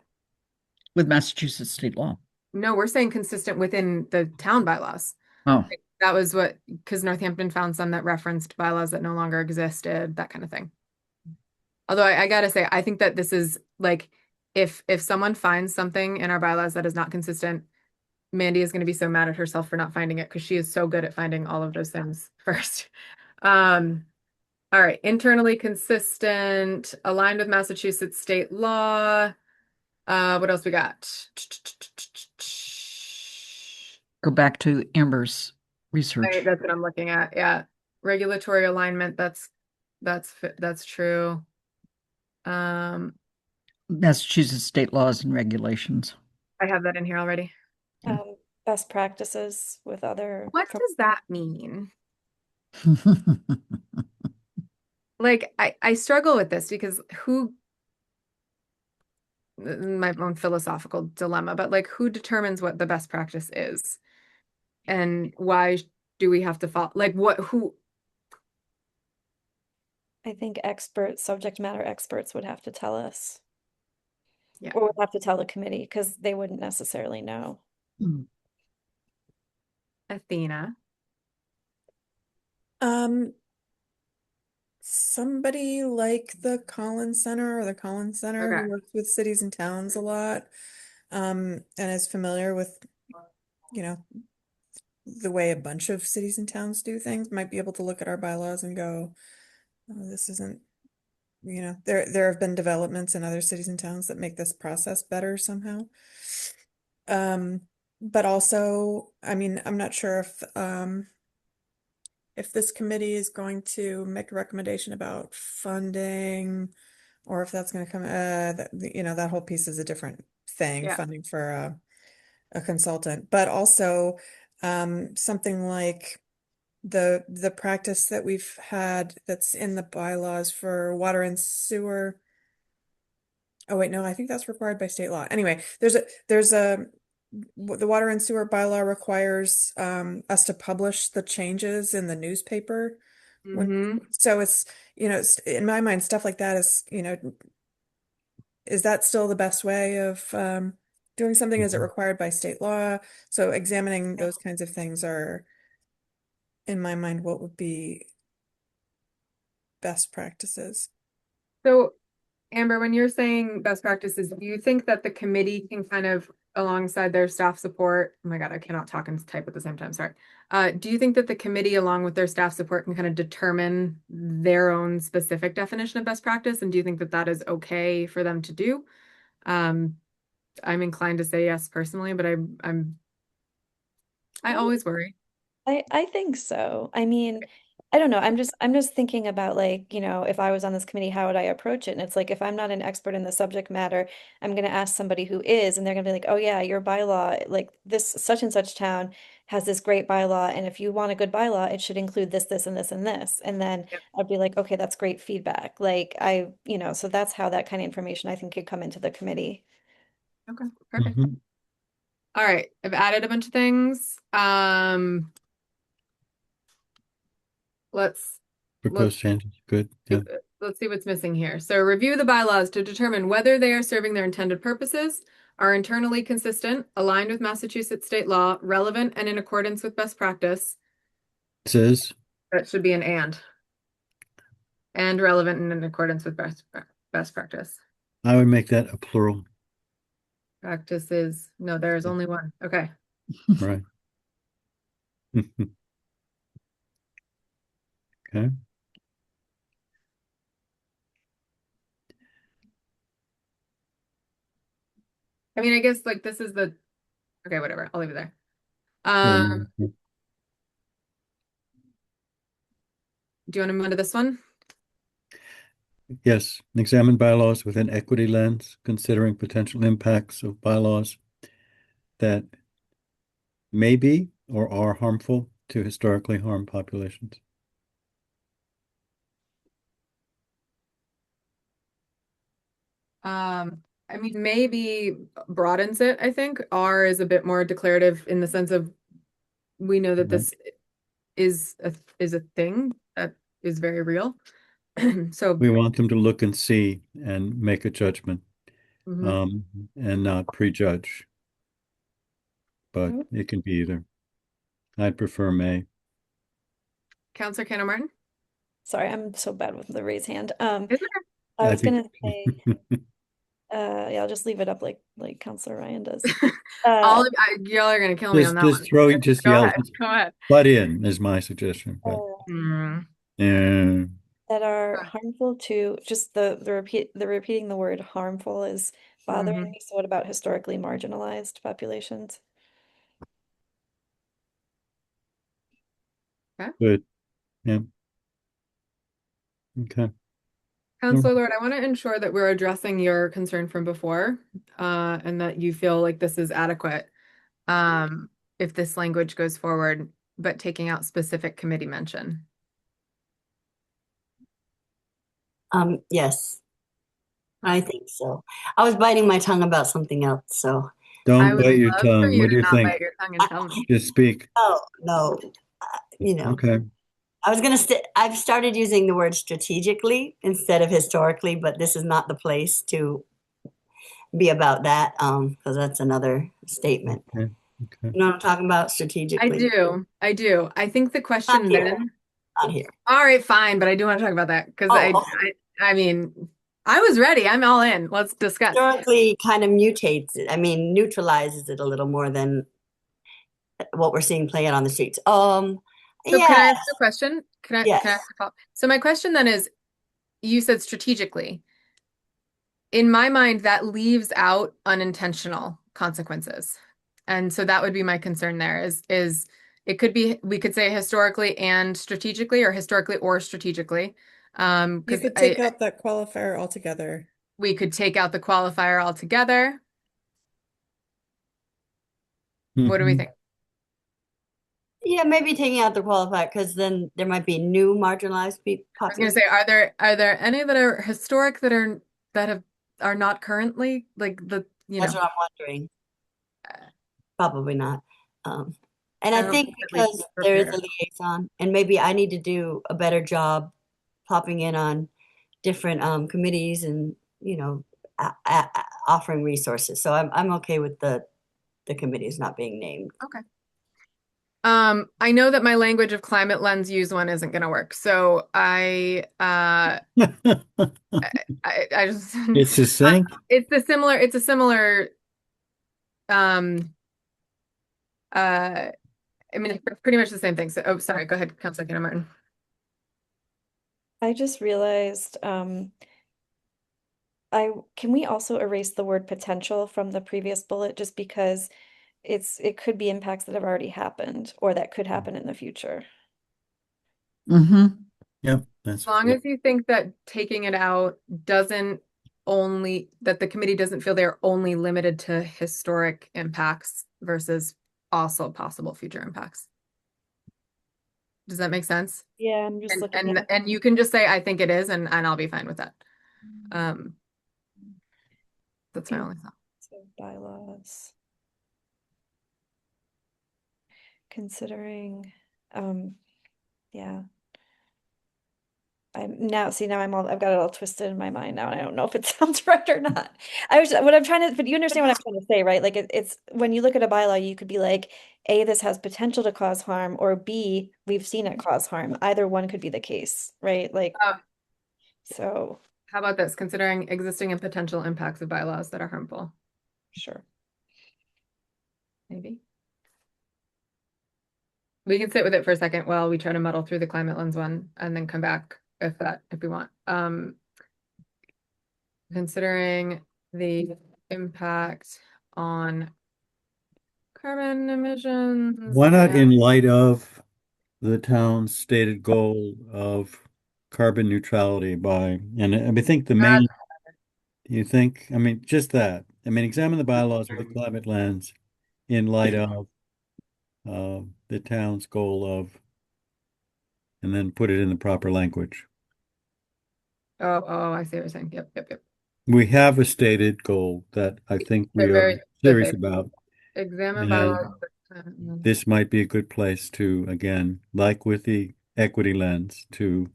with Massachusetts state law.
No, we're saying consistent within the town bylaws.
Oh,
Like, that was what, because Northampton found some that referenced bylaws that no longer existed, that kind of thing. Although I gotta say, I think that this is like, if someone finds something in our bylaws that is not consistent, Mandy is going to be so mad at herself for not finding it because she is so good at finding all of those things first. All right, internally consistent, aligned with Massachusetts state law. What else we got?
go back to Amber's research.
That's what I'm looking at. Yeah, regulatory alignment. That's true.
Massachusetts state laws and regulations.
I have that in here already.
Best practices with other.
What does that mean? Like, I struggle with this because my own philosophical dilemma, but like, who determines what the best practice is? And why do we have to follow? Like, who?
I think subject matter experts would have to tell us.
Yeah.
Or would have to tell the committee because they wouldn't necessarily know.
Athena.
Somebody like the Collins Center or the Collins Center
Okay.
who works with cities and towns a lot, and is familiar with, you know, the way a bunch of cities and towns do things, might be able to look at our bylaws and go, oh, this isn't, there have been developments in other cities and towns that make this process better somehow. But also, I mean, I'm not sure if this committee is going to make a recommendation about funding, or if that's going to come, that whole piece is a different thing,
Yeah.
funding for a consultant, but also something like the practice that we've had that's in the bylaws for water and sewer. Oh wait, no, I think that's required by state law. Anyway, the water and sewer bylaw requires us to publish the changes in the newspaper. So it's, in my mind, stuff like that is, is that still the best way of doing something? Is it required by state law? So examining those kinds of things are, in my mind, what would be best practices.
So, Amber, when you're saying best practices, do you think that the committee can kind of, alongside their staff support, oh my God, I cannot talk and type at the same time, sorry. Do you think that the committee, along with their staff support, can kind of determine their own specific definition of best practice? And do you think that that is okay for them to do? I'm inclined to say yes personally, but I always worry.
I think so. I mean, I don't know. I'm just thinking about, like, if I was on this committee, how would I approach it? And it's like, if I'm not an expert in the subject matter, I'm going to ask somebody who is, and they're going to be like, oh yeah, your bylaw, like this such and such town has this great bylaw, and if you want a good bylaw, it should include this, this, and this, and this. And then
Yep.
I'd be like, okay, that's great feedback. Like so that's how that kind of information I think could come into the committee.
Okay, perfect.
Mhm.
All right, I've added a bunch of things. Let's
Proposed changes, good, yeah.
let's see what's missing here. So review the bylaws to determine whether they are serving their intended purposes, are internally consistent, aligned with Massachusetts state law, relevant, and in accordance with best practice.
Says,
That should be an and relevant and in accordance with best practice.
I would make that a plural,
Practices. No, there is only one. Okay.
right? Okay,
I mean, I guess like this is the, okay, whatever. I'll leave it there. Do you want to move on to this one?
yes, examine bylaws with an equity lens, considering potential impacts of bylaws that may be or are harmful to historically harmed populations.
I mean, maybe broadens it, I think. R is a bit more declarative in the sense of we know that this is a thing that is very real. So
we want them to look and see and make a judgment.
Mhm.
and not prejudge. But
Nope.
it can be either. I'd prefer may.
Counselor Kendall Martin?
Sorry, I'm so bad with the raise hand.
Is it?
I
I
was
think
gonna say, yeah, I'll just leave it up like Counselor Ryan does.
All
Uh,
of y'all are gonna kill me on that one.
just
Go
yell,
ahead. Go ahead.
butt in is my suggestion. But
uh,
Mm.
yeah,
that are harmful to just the repeating the word harmful is bothering
Mhm.
me. So what about historically marginalized populations?
good. Yeah. Okay.
Counselor Lord, I want to ensure that we're addressing your concern from before, and that you feel like this is adequate, if this language goes forward, but taking out specific committee mention.
Yes, I think so. I was biting my tongue about something else, so
I
Don't
would
bite your
love for
tongue.
you
What do
to
you
not
think?
bite your tongue and tell me.
Just speak.
no, you know,
Okay.
I was gonna I've started using the word strategically instead of historically, but this is not the place to be about that, because that's another statement.
Okay. Okay.
You know what I'm talking about?
I
Strategically.
do. I do. I think the
Not
question
here.
then,
Not here.
all right, fine, but I do want to talk about that because
Oh, okay.
I mean, I was ready. I'm all in. Let's discuss.
Historically kind of mutates it. I mean, neutralizes it a little more than what we're seeing play out on the streets.
So can I
Yeah,
ask a question? Can I
yes.
ask a follow? So my question then is, you said strategically. In my mind, that leaves out unintentional consequences. And so that would be my concern there is it could be, we could say historically and strategically, or historically or strategically.
You
Because
could take out that qualifier altogether.
we could take out the qualifier altogether. What do we
Mhm.
think?
Yeah, maybe taking out the qualifier because then there might be new marginalized
I was gonna say,
populations.
are there any that are historic that have are not currently like
That's what I'm wondering. Probably not. And I
I don't
think
think that we
because there is a
prepare.
liaison, and maybe I need to do a better job popping in on different committees and offering resources. So I'm okay with the committees not being named.
Okay. I know that my language of climate lens use one isn't gonna work. So I just
It's succinct.
it's a similar um I mean it's pretty much the same thing. So sorry, go ahead, Councilor Keenan Martin.
I just realized, can we also erase the word potential from the previous bullet just because it could be impacts that have already happened or that could happen in the future.
Mm-hmm.
Yep. That's
As long as you think that taking it out doesn't only, that the committee doesn't feel they're only limited to historic impacts versus also possible future impacts. Does that make sense?
Yeah, I'm just looking at
And you can just say, I think it is, and I'll be fine with that. That's my only thought.
so bylaws. Considering, yeah. I've got it all twisted in my mind now, and I don't know if it sounds right or not. But you understand what I'm trying to say, right? Like it's when you look at a bylaw, you could be like, A, this has potential to cause harm, or B, we've seen it cause harm. Either one could be the case, right? Like, so
How about this? Considering existing and potential impacts of bylaws that are harmful,
sure.
maybe. We can sit with it for a second while we try to muddle through the climate lens one and then come back if we want. Considering the impact on carbon emissions.
why not in
and-
light of the town's stated goal of carbon neutrality and I think the main, you think, I mean, just that. I mean, examine the bylaws with a climate lens in light of the town's goal of, and then put it in the proper language.
Oh, I see what you're saying. Yep.
We have a stated goal that I think we
They're
are
very
serious
specific.
about.
Examine
And
bylaws.
this might be a good place to, again, like with the equity lens, to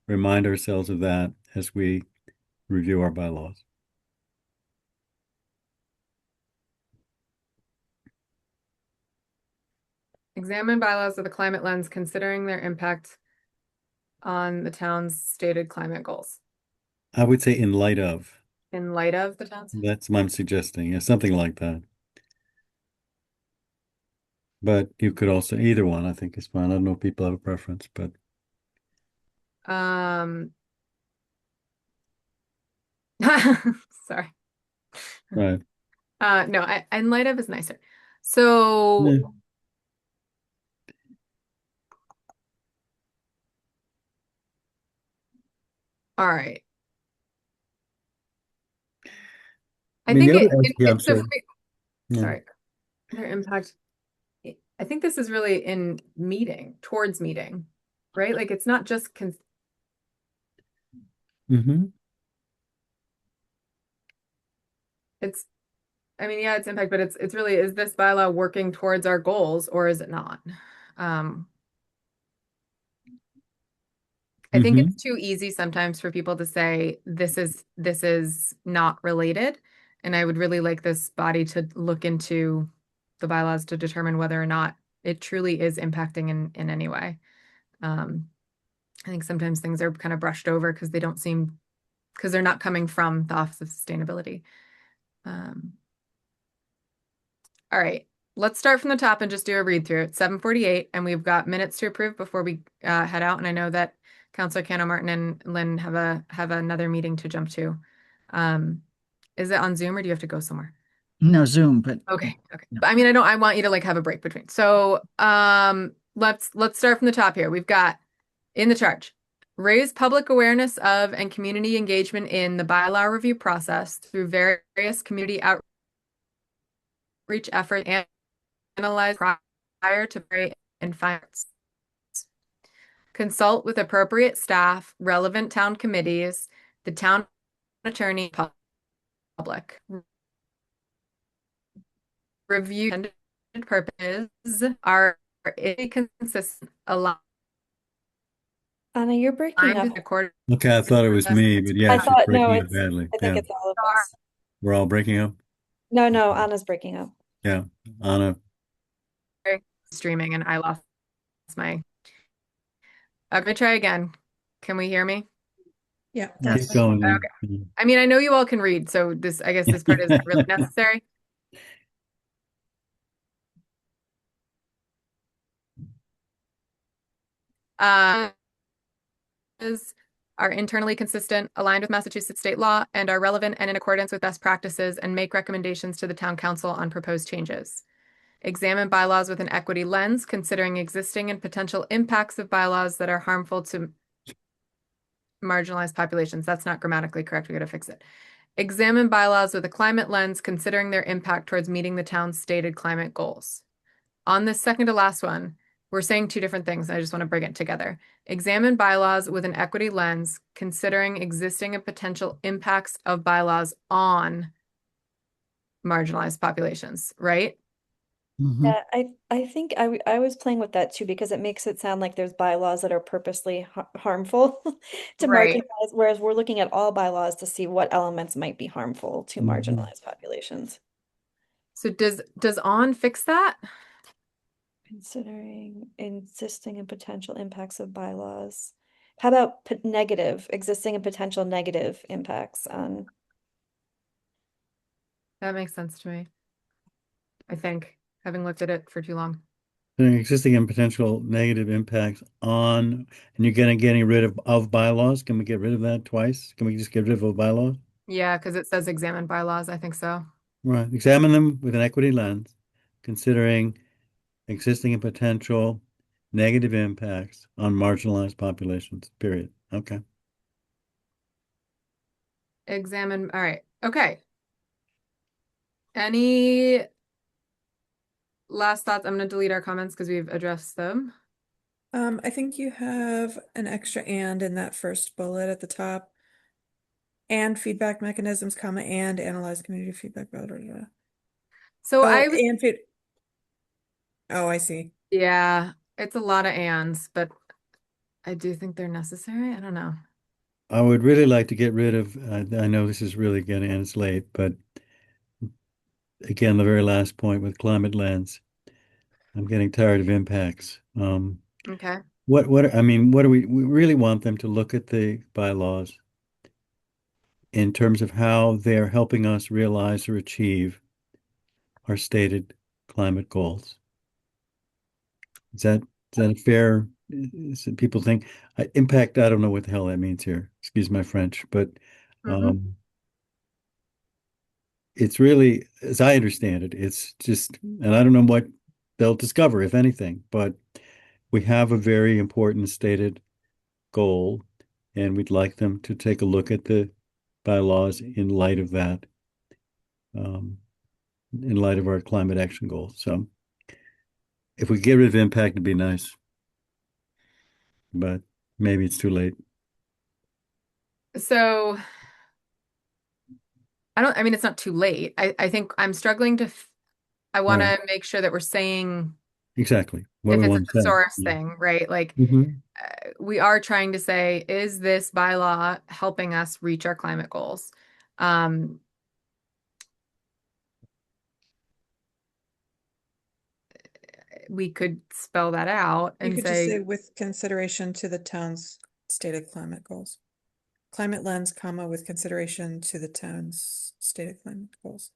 remind ourselves of that as we review our bylaws.
Examine bylaws with a climate lens, considering their impact on the town's stated climate goals
I would say in light of.
in light of the town's.
That's what I'm suggesting. Yeah, something like that. But you could also either one, I think is fine. I don't know if people have a preference, but
Um, sorry.
right.
No, in light of is nicer. So,
Yeah.
all right.
I
I
mean,
think
the other, yeah, I'm
it's a
sorry. Yeah.
sorry, their impact. I think this is really in meeting, towards meeting, right? Like it's not just
Mm-hmm.
it's, I mean, yeah, it's impact, but it's really, is this bylaw working towards our goals or is it not? I think
Mm-hmm.
it's too easy sometimes for people to say this is not related. And I would really like this body to look into the bylaws to determine whether or not it truly is impacting in any way. I think sometimes things are kind of brushed over because they don't seem, because they're not coming from the Office of Sustainability. All right, let's start from the top and just do a read through. It's 7:48 and we've got minutes to approve before we head out. And I know that Councilor Cano Martin and Lynn have another meeting to jump to. Is it on Zoom or do you have to go somewhere?
No Zoom, but
Okay.
No.
But I mean, I want you to like have a break between. So let's start from the top here. We've got in the charge, raise public awareness of and community engagement in the bylaw review process through various community outreach efforts and analyze prior to and finance. Consult with appropriate staff, relevant town committees, the town attorney, public. Review intended purposes are inconsistent, aligned
Anna, you're breaking up.
with according.
Okay, I thought it was me, but yeah,
I
it's
thought, no,
breaking up
it's,
badly.
I think
Yeah,
it's all of us.
we're all breaking up.
No, Anna's breaking up.
Yeah, Anna.
Streaming and I lost my. I'm gonna try again. Can we hear me?
Yeah.
Keep
that's
going. Yeah.
Okay. I mean, I know you all can read, so I guess this part isn't really necessary. Are internally consistent, aligned with Massachusetts state law, and are relevant and in accordance with best practices, and make recommendations to the town council on proposed changes. Examine bylaws with an equity lens, considering existing and potential impacts of bylaws that are harmful to marginalized populations. That's not grammatically correct. We got to fix it. Examine bylaws with a climate lens, considering their impact towards meeting the town's stated climate goals. On this second to last one, we're saying two different things. I just want to bring it together. Examine bylaws with an equity lens, considering existing and potential impacts of bylaws on marginalized populations, right?
Mhm.
Yeah, I think I was playing with that too because it makes it sound like there's bylaws that are purposely harmful to
Right.
marginalized, whereas we're looking at all bylaws to see what elements might be harmful to marginalized populations.
So does on fix that?
Considering existing and potential impacts of bylaws. How about negative, existing and potential negative impacts on?
That makes sense to me. I think, having looked at it for too long.
Existing and potential negative impacts on, and you're getting rid of bylaws. Can we get rid of that twice? Can we just get rid of bylaws?
Yeah, because it says examine bylaws. I think so.
Right. Examine them with an equity lens, considering existing and potential negative impacts on marginalized populations, period. Okay.
Examine. All right. Okay. Any last thoughts? I'm going to delete our comments because we've addressed them.
I think you have an extra and in that first bullet at the top. And feedback mechanisms, comma, and analyze community feedback. Blah, blah, blah.
So
Oh,
I was,
and feed. Oh, I see.
yeah, it's a lot of ands, but I do think they're necessary. I don't know.
I would really like to get rid of, I know this is really getting, and it's late, but again, the very last point with climate lens, I'm getting tired of impacts.
Okay.
I mean, what do we really want them to look at the bylaws in terms of how they're helping us realize or achieve our stated climate goals. Is that a fair, people think, impact, I don't know what the hell that means here. Excuse my French, but
Mhm.
it's really, as I understand it, it's just, and I don't know what they'll discover, if anything, but we have a very important stated goal, and we'd like them to take a look at the bylaws in light of that, in light of our climate action goals. So if we get rid of impact, it'd be nice, but maybe it's too late.
So I mean, it's not too late. I think I'm struggling I want
Right.
to make sure that we're saying
Exactly. What
if
we
it's a
want to say.
thesaurus
Yeah.
thing, right? Like
Mhm.
we are trying to say, is this bylaw helping us reach our climate goals? Um, we could spell that out
You
and
could just say
say,
with consideration to the town's stated climate goals. Climate lens, comma, with consideration to the town's stated climate goals.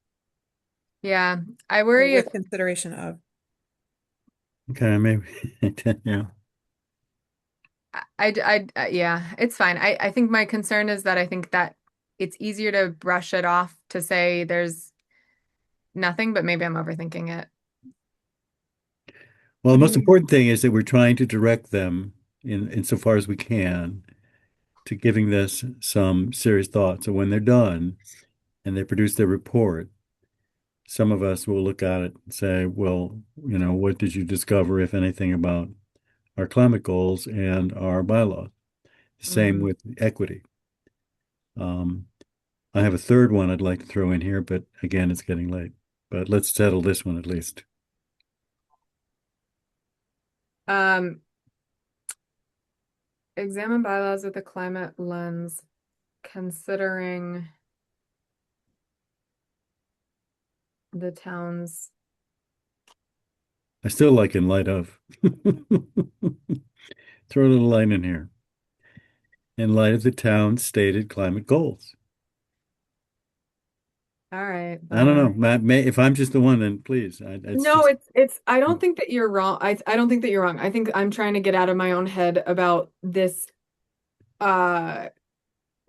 yeah, I
Or
worry if
with consideration of.
Okay, maybe. Yeah.
yeah, it's fine. I think my concern is that I think that it's easier to brush it off to say there's nothing, but maybe I'm overthinking it.
Well, the most
Mm,
important thing is that we're trying to direct them insofar as we can to giving this some serious thought. So when they're done and they produce their report, some of us will look at it and say, well, what did you discover, if anything, about our climate goals and our bylaws? Same
Mm.
with equity. Um, I have a third one I'd like to throw in here, but again, it's getting late. But let's settle this one at least.
Um, examine bylaws with a climate lens, considering the town's.
I still like in light of. Throw a little line in here. In light of the town's stated climate goals.
All right,
I don't know,
fine.
Matt, if I'm just the one, then please. It's
No,
just,
I don't think that you're wrong. I don't think that you're wrong. I think I'm trying to get out of my own head about this. Uh,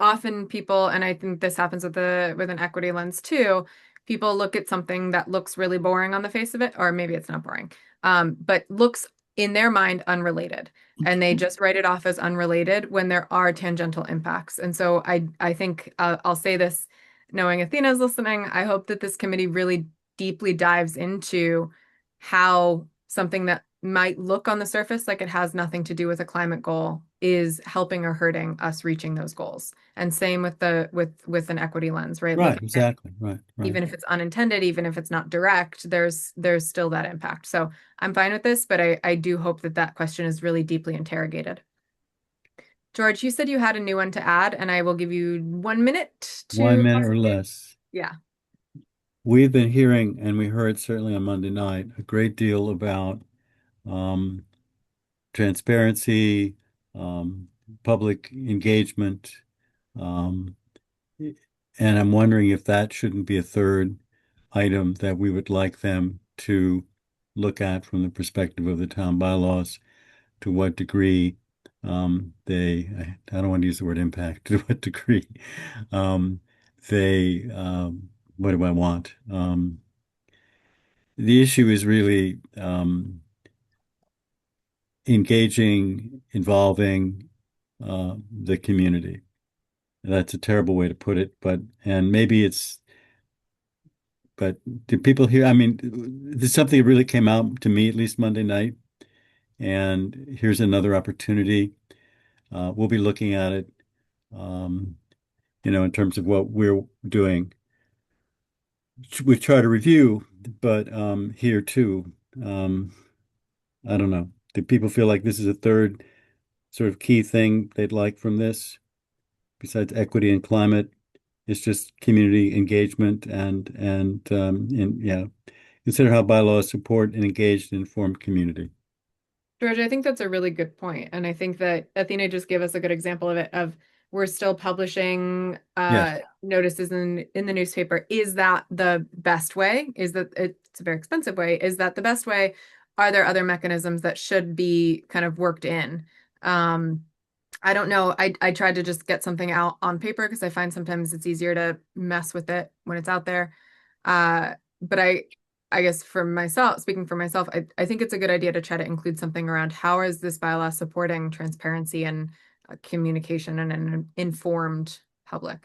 Often people, and I think this happens with an equity lens too, people look at something that looks really boring on the face of it, or maybe it's not boring, but looks in their mind unrelated, and they just write it off as unrelated when there are tangential impacts. And so I think I'll say this, knowing Athena's listening, I hope that this committee really deeply dives into how something that might look on the surface like it has nothing to do with a climate goal is helping or hurting us reaching those goals. And same with with an equity lens, right?
right,
Looking at
exactly, right.
even if it's unintended, even if it's not direct, there's still that impact. So I'm fine with this, but I do hope that that question is really deeply interrogated. George, you said you had a new one to add, and I will give you 1 minute
One
to
minute or
possibly,
less.
yeah.
We've been hearing, and we heard certainly on Monday night, a great deal about um, transparency, public engagement, um, and I'm wondering if that shouldn't be a third item that we would like them to look at from the perspective of the town bylaws, to what degree I don't want to use the word impact, to what degree um, they, what do I want? The issue is really engaging, involving the community. That's a terrible way to put it, and maybe but do people hear? I mean, there's something that really came out to me, at least Monday night, and here's another opportunity. We'll be looking at it, um, in terms of what we're doing. We try to review, but here too, um, I don't know. Do people feel like this is a third sort of key thing they'd like from this, besides equity and climate? It's just community engagement and yeah, Consider how bylaws support an engaged and informed community.
George, I think that's a really good point. And I think that Athena just gave us a good example of it, of we're still publishing
Yes.
notices in the newspaper. Is that the best way? Is that it's a very expensive way? Is that the best way? Are there other mechanisms that should be kind of worked in? I don't know. I tried to just get something out on paper because I find sometimes it's easier to mess with it when it's out there. But I guess for myself, speaking for myself, I think it's a good idea to try to include something around how is this bylaw supporting transparency and communication and an informed public.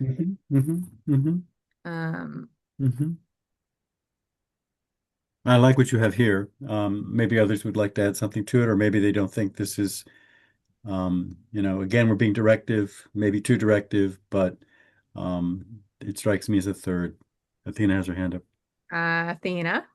I like what you have here. Maybe others would like to add something to it, or maybe they don't think this is, again, we're being directive, maybe too directive, but it strikes me as a third. Athena has her hand up.
Athena.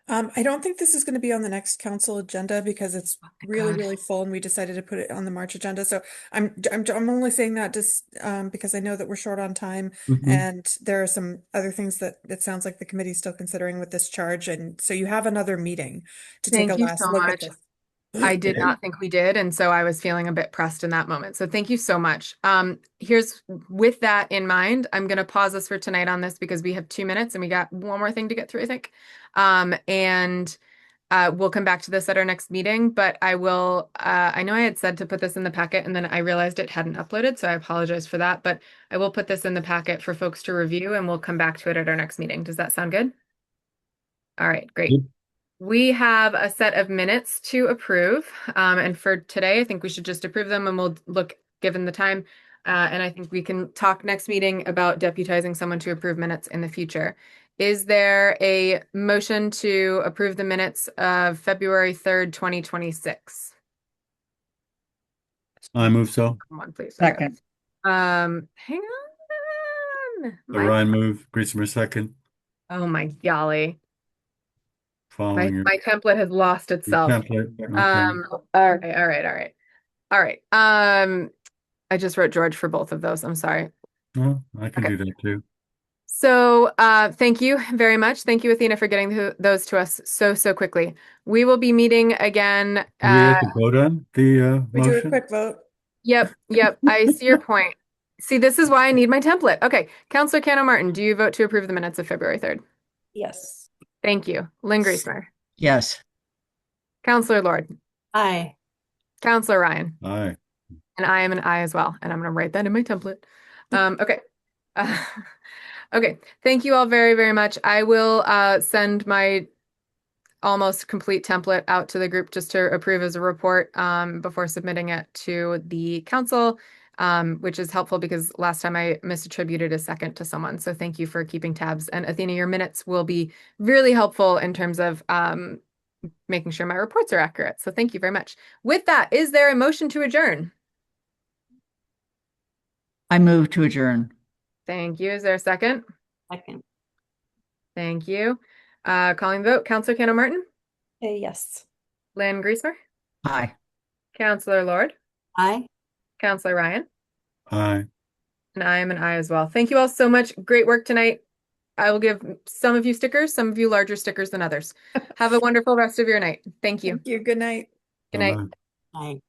I don't think this is going to be on the next council agenda because it's really,
God.
really full, and we decided to put it on the March agenda. So I'm only saying that just because I know that we're short on time, and there are some other things that it sounds like the committee's still considering with this charge, and so you have another meeting to take a
Thank you
last
so
look at
much.
this.
I did not think we did, and so I was feeling a bit pressed in that moment. So thank you so much. Here's with that in mind, I'm going to pause us for tonight on this because we have 2 minutes and we got one more thing to get through, I think. We'll come back to this at our next meeting, but I will, I know I had said to put this in the packet and then I realized it hadn't uploaded, so I apologize for that, but I will put this in the packet for folks to review and we'll come back to it at our next meeting. Does that sound good? All right, great.
Yep.
We have a set of minutes to approve. And for today, I think we should just approve them and we'll look given the time. And I think we can talk next meeting about deputizing someone to approve minutes in the future. Is there a motion to approve the minutes of February 3rd, 2026?
I move so.
Come on, please.
Second.
Hang on.
Ryan move, Griesemer second,
Oh my golly.
following your
My template has lost itself.
template. Okay.
All right. I just wrote George for both of those. I'm sorry.
Well, I can
Okay.
do that too.
So, thank you very much. Thank you, Athena, for getting those to us so quickly. We will be meeting again.
Do we have to vote on the
We do a
motion?
quick vote.
Yep. I see your point. See, this is why I need my template. Okay. Councillor Cano Martin, do you vote to approve the minutes of February 3rd?
Yes.
Thank you. Lynn Griesmer.
Yes.
Councillor Lord.
Aye.
Councillor Ryan.
Aye.
And I am an I as well. And I'm going to write that in my template. Okay. Okay. Thank you all very, very much. I will send my almost complete template out to the group just to approve as a report before submitting it to the council, which is helpful because last time I misattributed a second to someone. So thank you for keeping tabs. And Athena, your minutes will be really helpful in terms of making sure my reports are accurate. So thank you very much. With that, is there a motion to adjourn?
I move to adjourn.
Thank you. Is there a second?
Second.
Thank you. Calling the vote. Councillor Cano Martin,
Yes.
Lynn Griesmer,
Aye.
Councillor Lord,
Aye.
Councillor Ryan,
Aye.
and I am an I as well. Thank you all so much. Great work tonight. I will give some of you stickers, some of you larger stickers than others. Have a wonderful rest of your night. Thank you.
Thank you. Good night.
Good night.
Bye-bye.
Aye.